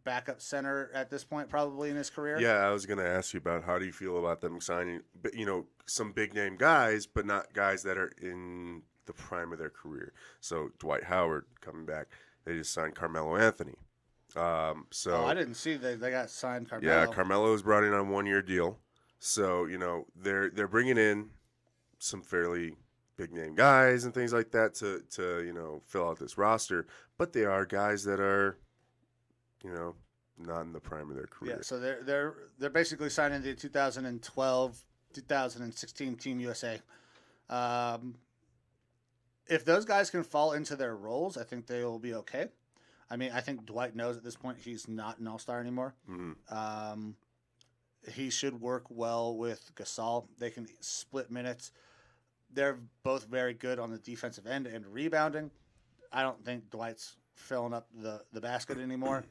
backup center at this point probably in his career. Yeah, I was going to ask you about how do you feel about them signing, some big-name guys, but not guys that are in the prime of their career. So Dwight Howard coming back. They just signed Carmelo Anthony. I didn't see they got signed Carmelo. Yeah, Carmelo was brought in on a 1-year deal. So, they're bringing in some fairly big name guys and things like that to fill out this roster, but they are guys that are not in the prime of their career. Yeah, so they're basically signing the 2012-2016 Team USA. If those guys can fall into their roles, I think they will be okay. I mean, I think Dwight knows at this point he's not an all-star anymore. Mm-hmm. He should work well with Gasol. They can split minutes. They're both very good on the defensive end and rebounding. I don't think Dwight's filling up the basket anymore.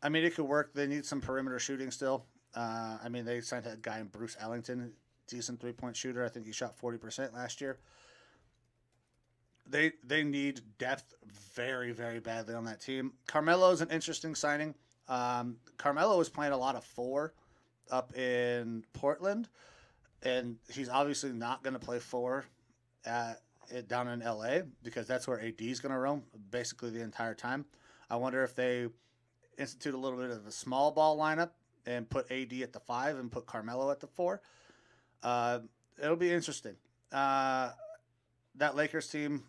I mean, it could work. They need some perimeter shooting still. They signed that guy in Bruce Ellington, decent three-point shooter. I think he shot 40% last year. They need depth very, very badly on that team. Carmelo's an interesting signing. Carmelo was playing a lot of 4 up in Portland, and he's obviously not going to play 4 down in LA because that's where AD is going to roam basically the entire time. I wonder if they institute a little bit of a small ball lineup and put AD at the 5 and put Carmelo at the 4. It'll be interesting. That Lakers team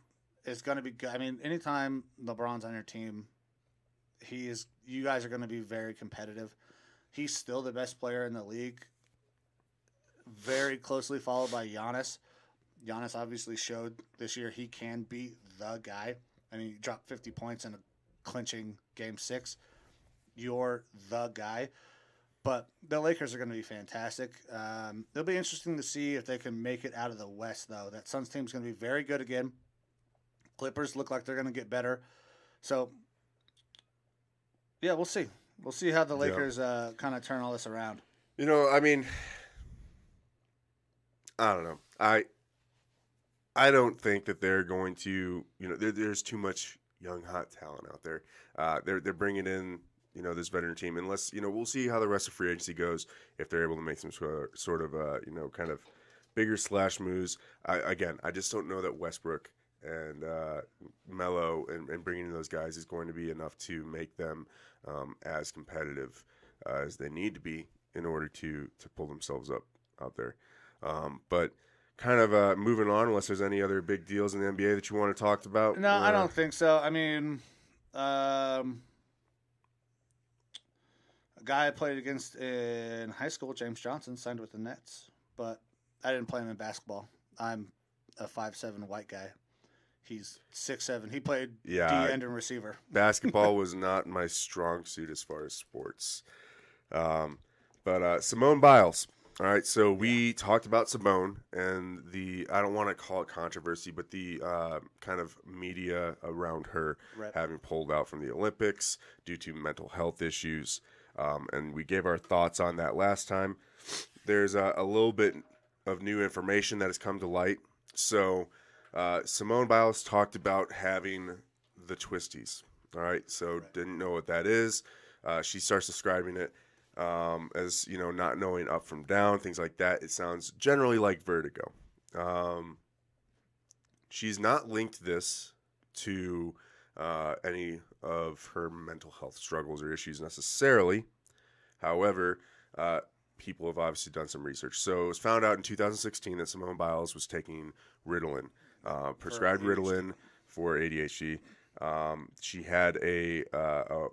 is going to be good. I mean, anytime LeBron's on your team, you guys are going to be very competitive. He's still the best player in the league, very closely followed by Giannis. Giannis obviously showed this year he can be the guy. I mean, he dropped 50 points in a clinching Game 6. You're the guy. But the Lakers are going to be fantastic. It'll be interesting to see if they can make it out of the West, though. That Suns team is going to be very good again. Clippers look like they're going to get better. So, yeah, we'll see. We'll see how the Lakers kind of turn all this around. I don't know. I don't think that they're going to, there's too much young, hot talent out there. They're bringing in, this veteran team. Unless, we'll see how the rest of free agency goes if they're able to make some sort of, kind of bigger splash moves. I just don't know that Westbrook and Melo and bringing in those guys is going to be enough to make them as competitive as they need to be in order to pull themselves up out there. But kind of moving on, unless there's any other big deals in the NBA that you want to talk about. No, I don't think so. I mean, a guy I played against in high school, James Johnson, signed with the Nets, but I didn't play him in basketball. I'm a 5'7" white guy. He's 6'7". He played D end and receiver. Basketball was not my strong suit as far as sports. But Simone Biles. All right, so we talked about Simone and I don't want to call it controversy, but the kind of media around her having pulled out from the Olympics due to mental health issues. And we gave our thoughts on that last time. There's a little bit of new information that has come to light. So Simone Biles talked about having the twisties. All right, so didn't know what that is. She starts describing it as, not knowing up from down, things like that. It sounds generally like vertigo. she's not linked this to any of her mental health struggles or issues necessarily. However, people have obviously done some research. So it was found out in 2016 that Simone Biles was taking Ritalin, prescribed Ritalin for ADHD. She had a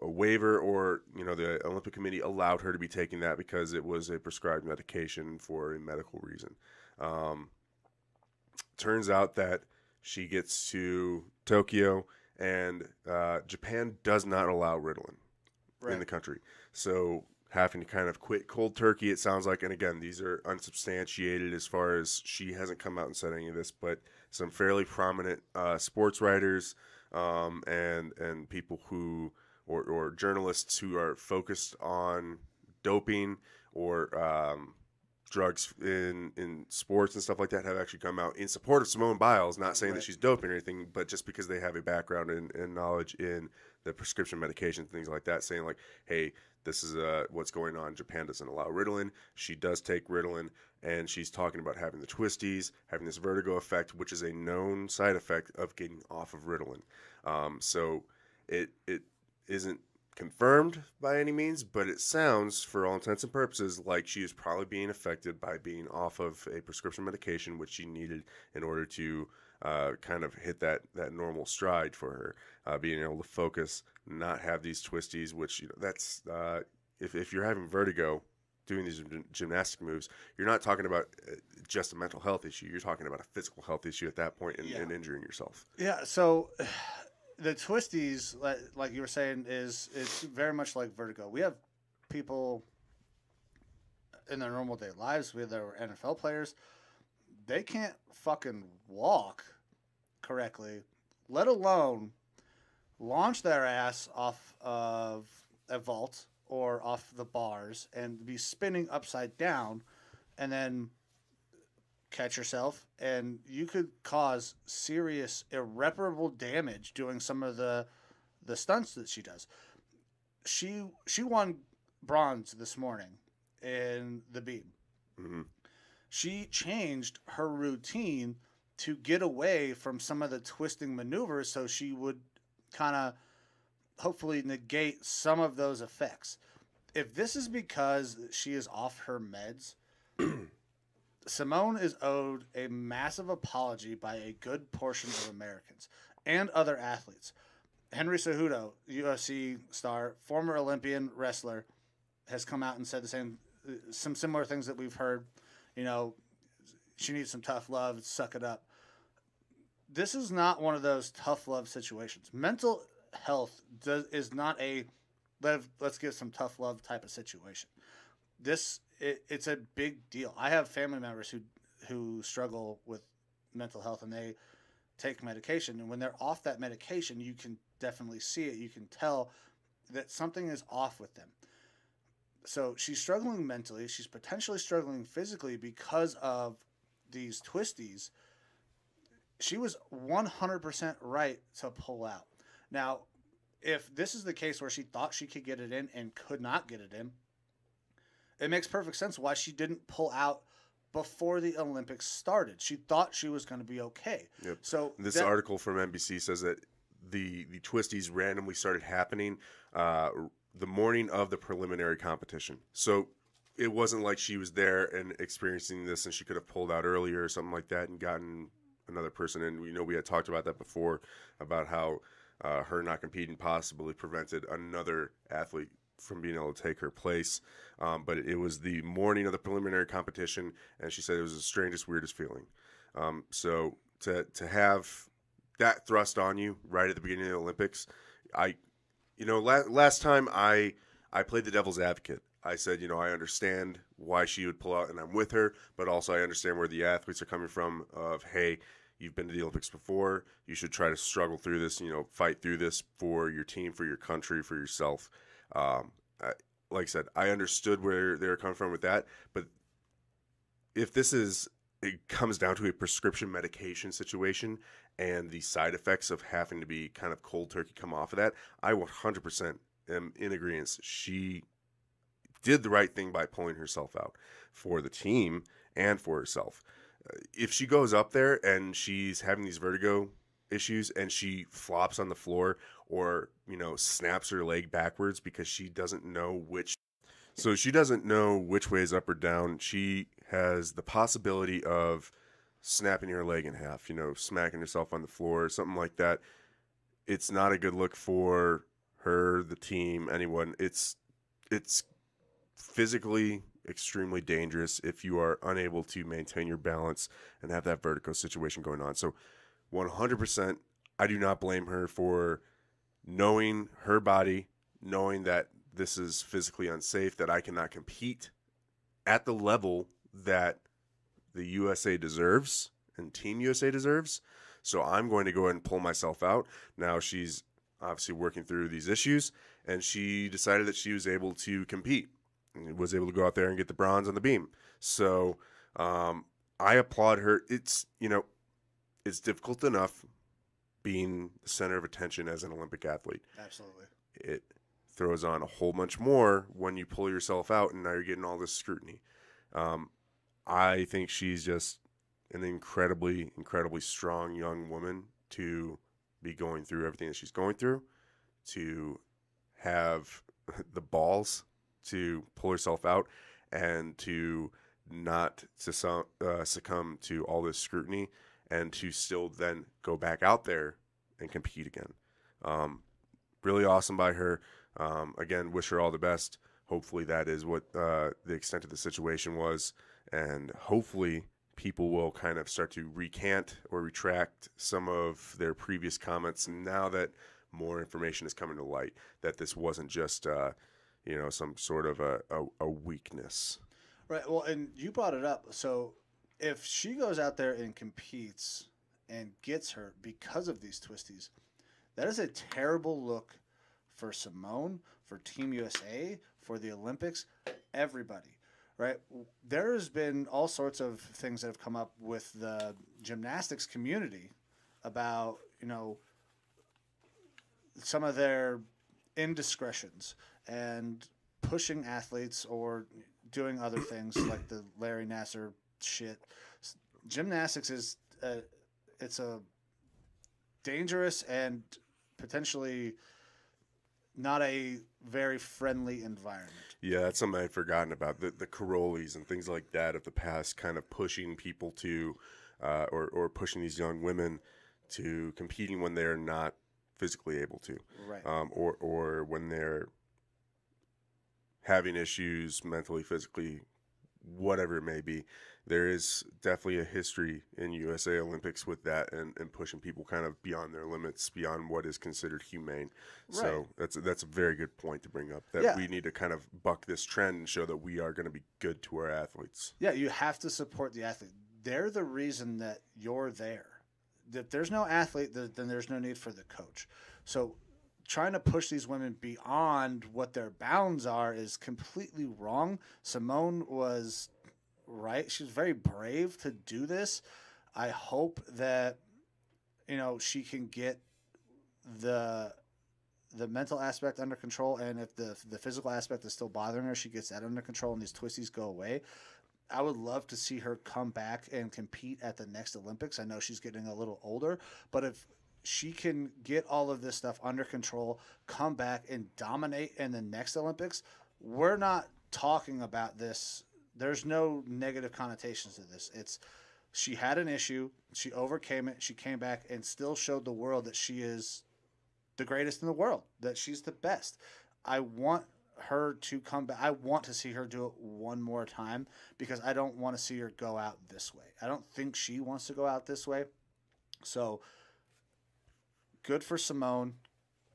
waiver, or the Olympic Committee allowed her to be taking that because it was a prescribed medication for a medical reason. Turns out that she gets to Tokyo, and Japan does not allow Ritalin in the country. So having to kind of quit cold turkey, it sounds like. And again, these are unsubstantiated as far as she hasn't come out and said any of this, but some fairly prominent sports writers and people who, or journalists who are focused on doping or drugs in sports and stuff like that have actually come out in support of Simone Biles, not saying that she's doping or anything, but just because they have a background and knowledge in the prescription medications, things like that, saying like, hey, this is what's going on. Japan doesn't allow Ritalin. She does take Ritalin, and she's talking about having the twisties, having this vertigo effect, which is a known side effect of getting off of Ritalin. So it isn't confirmed by any means, but it sounds, for all intents and purposes, like she is probably being affected by being off of a prescription medication, which she needed in order to kind of hit that normal stride for her, being able to focus, not have these twisties, which that's if you're having vertigo doing these gymnastic moves, you're not talking about just a mental health issue. You're talking about a physical health issue at that point and injuring yourself. Yeah, so the twisties, like you were saying, it's very much like vertigo. We have people in their normal day lives, we have their NFL players, they can't fucking walk correctly, let alone launch their ass off of a vault or off the bars and be spinning upside down and then catch yourself, and you could cause serious, irreparable damage doing some of the stunts that she does. She won bronze this morning in the beam. Mm-hmm. She changed her routine to get away from some of the twisting maneuvers so she would kind of hopefully negate some of those effects. If this is because she is off her meds, Simone is owed a massive apology by a good portion of Americans and other athletes. Henry Cejudo, UFC star, former Olympian wrestler, has come out and said some similar things that we've heard. She needs some tough love, suck it up. This is not one of those tough love situations. Mental health is not a let's give some tough love type of situation. It's a big deal. I have family members who struggle with mental health, and they take medication. And when they're off that medication, you can definitely see it. You can tell that something is off with them. So she's struggling mentally. She's potentially struggling physically because of these twisties. She was 100% right to pull out. Now, if this is the case where she thought she could get it in and could not get it in, it makes perfect sense why she didn't pull out before the Olympics started. She thought she was going to be okay. Yep. So this article from NBC says that the twisties randomly started happening the morning of the preliminary competition. So it wasn't like she was there and experiencing this and she could have pulled out earlier or something like that and gotten another person in. We had talked about that before, about how her not competing possibly prevented another athlete from being able to take her place. But it was the morning of the preliminary competition, and she said it was the strangest, weirdest feeling. So to have that thrust on you right at the beginning of the Olympics, last time I played the devil's advocate. I said, I understand why she would pull out, and I'm with her, but also I understand where the athletes are coming from of, hey, you've been to the Olympics before, you should try to struggle through this, fight through this for your team, for your country, for yourself. Like I said, I understood where they were coming from with that, but if it comes down to a prescription medication situation and the side effects of having to be kind of cold turkey come off of that, I 100% am in agreement. She did the right thing by pulling herself out for the team and for herself. if she goes up there and she's having these vertigo issues and she flops on the floor or, snaps her leg backwards because she doesn't know which way is up or down, she has the possibility of snapping her leg in half, smacking herself on the floor, something like that. It's not a good look for her, the team, anyone. It's physically extremely dangerous if you are unable to maintain your balance and have that vertigo situation going on. So 100%, I do not blame her for knowing her body, knowing that this is physically unsafe, that I cannot compete at the level that the USA deserves and Team USA deserves. So I'm going to go ahead and pull myself out. Now she's obviously working through these issues, and she decided that she was able to compete and was able to go out there and get the bronze on the beam. So I applaud her. It's difficult enough being the center of attention as an Olympic athlete. Absolutely. It throws on a whole bunch more when you pull yourself out and now you're getting all this scrutiny. I think she's just an incredibly, incredibly strong young woman to be going through everything that she's going through, to have the balls to pull herself out and to not succumb to all this scrutiny and to still then go back out there and compete again. Really awesome by her. Again, wish her all the best. Hopefully that is what the extent of the situation was, and hopefully people will kind of start to recant or retract some of their previous comments now that more information is coming to light, that this wasn't just some sort of a weakness. Right. Well, and you brought it up. So if she goes out there and competes and gets hurt because of these twisties, that is a terrible look for Simone, for Team USA, for the Olympics, everybody, right? There's been all sorts of things that have come up with the gymnastics community about, some of their indiscretions and pushing athletes or doing other things like the Larry Nassar shit. Gymnastics is it's a dangerous and potentially not a very friendly environment. Yeah, that's something I'd forgotten about. The Carolis and things like that of the past, kind of pushing people to, or pushing these young women to competing when they're not physically able to, right? Or when they're having issues mentally, physically, whatever it may be. There is definitely a history in USA Olympics with that and pushing people kind of beyond their limits, beyond what is considered humane. Right. So that's a very good point to bring up, that we need to kind of buck this trend and show that we are going to be good to our athletes. Yeah, you have to support the athlete. They're the reason that you're there. If there's no athlete, then there's no need for the coach. So trying to push these women beyond what their bounds are is completely wrong. Simone was right. She was very brave to do this. I hope that, she can get the mental aspect under control, and if the physical aspect is still bothering her, she gets that under control and these twisties go away. I would love to see her come back and compete at the next Olympics. I know she's getting a little older, but if she can get all of this stuff under control, come back and dominate in the next Olympics, we're not talking about this. There's no negative connotations to this. She had an issue, she overcame it, she came back and still showed the world that she is the greatest in the world, that she's the best. I want her to come back. I want to see her do it one more time because I don't want to see her go out this way. I don't think she wants to go out this way. So good for Simone.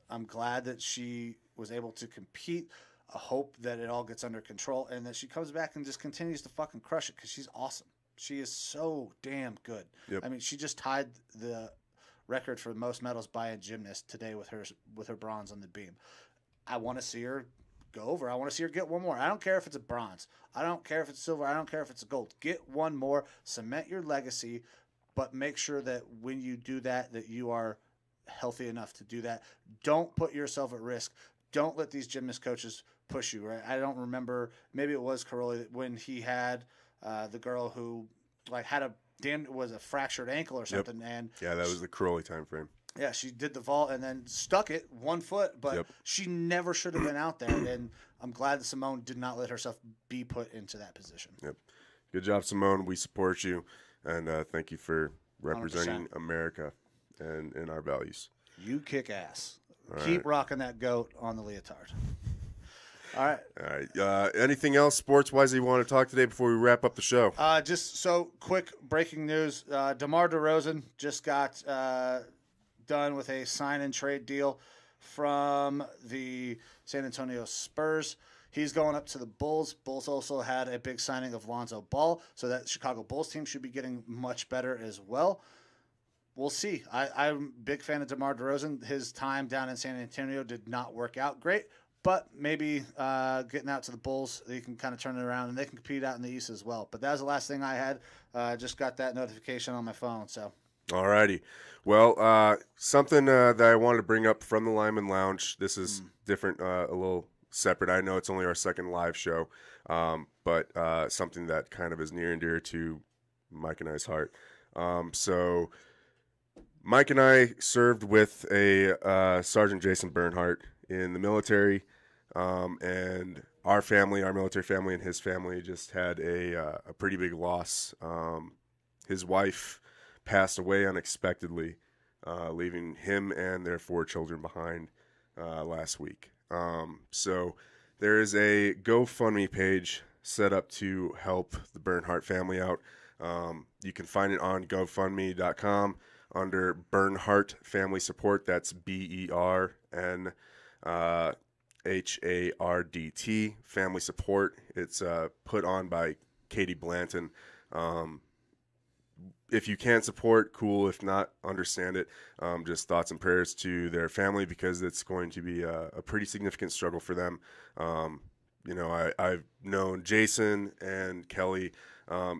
I'm glad that she was able to compete. I hope that it all gets under control and that she comes back and just continues to fucking crush it because she's awesome. She is so damn good. Yep. I mean, she just tied the record for most medals by a gymnast today with her bronze on the beam. I want to see her go over. I want to see her get one more. I don't care if it's a bronze. I don't care if it's silver. I don't care if it's a gold. Get one more. Cement your legacy, but make sure that when you do that you are healthy enough to do that. Don't put yourself at risk. Don't let these gymnast coaches push you, right? I don't remember. Maybe it was Caroli when he had the girl who had a was a fractured ankle or something. And yeah, that was the Crowley time frame. Yeah, she did the vault and then stuck it 1 foot, but she never should have been out there. And I'm glad that Simone did not let herself be put into that position. Yep. Good job, Simone. We support you, and thank you for representing 100%. America and our values. You kick ass. Keep rocking that goat on the leotard. All right. Anything else sports-wise that you want to talk today before we wrap up the show? Just so quick breaking news. DeMar DeRozan just got done with a sign-and-trade deal from the San Antonio Spurs. He's going up to the Bulls. Bulls also had a big signing of Lonzo Ball, so that Chicago Bulls team should be getting much better as well. We'll see. I'm a big fan of DeMar DeRozan. His time down in San Antonio did not work out great, but maybe getting out to the Bulls, they can kind of turn it around, and they can compete out in the East as well. But that was the last thing I had. Just got that notification on my phone, so. All righty. Well, something that I wanted to bring up from the Lineman Lounge. This is different, a little separate. I know it's only our second live show, but something that kind of is near and dear to Mike and I's heart. So Mike and I served with a Sergeant Jason Bernhardt in the military, and our military family and his family just had a pretty big loss. His wife passed away unexpectedly, leaving him and their 4 children behind last week. So there is a GoFundMe page set up to help the Bernhardt family out. You can find it on GoFundMe.com under Bernhardt Family Support. That's BERNHARDT Family Support. It's put on by Katie Blanton. If you can support, cool. If not, understand it. Just thoughts and prayers to their family, because it's going to be a pretty significant struggle for them. I've known Jason and Kelly,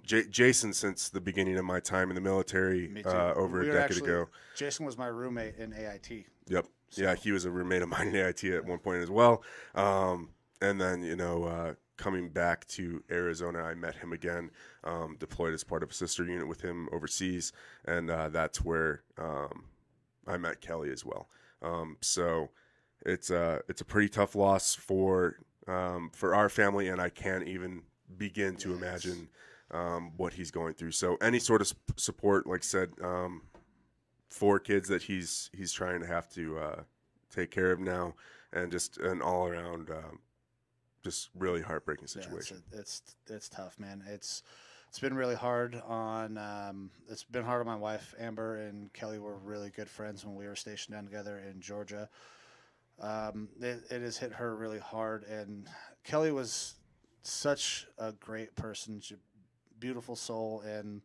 Jason since the beginning of my time in the military over a decade ago. Jason was my roommate in AIT. Yep. So. Yeah, he was a roommate of mine in AIT at one point as well. And then, coming back to Arizona, I met him again, deployed as part of a sister unit with him overseas, and that's where I met Kelly as well. So it's a pretty tough loss for our family, and I can't even begin to imagine what he's going through. So any sort of support, like I said, 4 kids that he's trying to have to take care of now, and just an all around. Just really heartbreaking situation. Yeah, it's tough, man. It's been really hard on it's been hard on my wife. Amber and Kelly were really good friends when we were stationed down together in Georgia. It has hit her really hard, and Kelly was such a great person, beautiful soul, and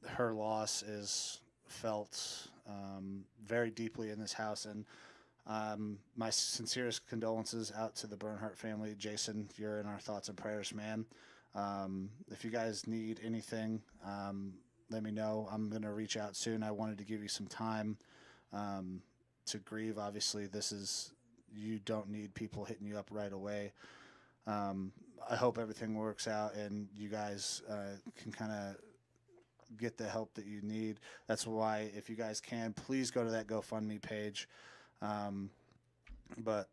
her loss is felt very deeply in this house. And my sincerest condolences out to the Bernhardt family. Jason, you're in our thoughts and prayers, man. If you guys need anything, let me know. I'm going to reach out soon. I wanted to give you some time to grieve. Obviously, you don't need people hitting you up right away. I hope everything works out and you guys can kind of get the help that you need. That's why, if you guys can, please go to that GoFundMe page. But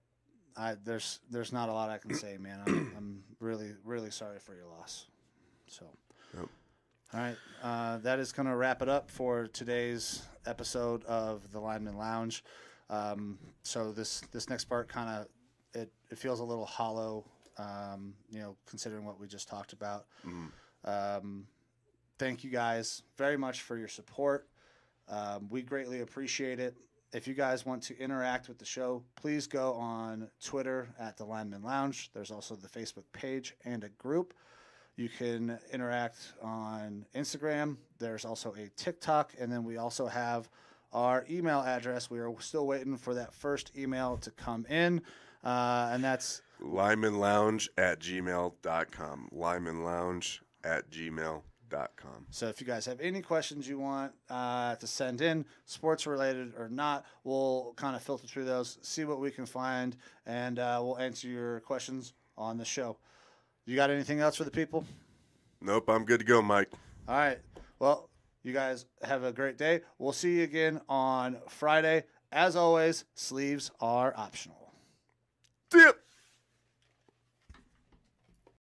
there's not a lot I can say, man. I'm really, really sorry for your loss. So, yep. All right. That is going to wrap it up for today's episode of the Lineman Lounge. So this next part it feels a little hollow, considering what we just talked about. Thank you guys very much for your support. We greatly appreciate it. If you guys want to interact with the show, please go on Twitter at the Lineman Lounge. There's also the Facebook page and a group. You can interact on Instagram. There's also a TikTok, and then we also have our email address. We are still waiting for that first email to come in, and that's linemanlounge@gmail.com. linemanlounge@gmail.com. So if you guys have any questions you want to send in, sports related or not, we'll kind of filter through those, see what we can find, and we'll answer your questions on the show. You got anything else for the people? Nope, I'm good to go, Mike. All right. Well, you guys have a great day. We'll see you again on Friday. As always, sleeves are optional. See ya.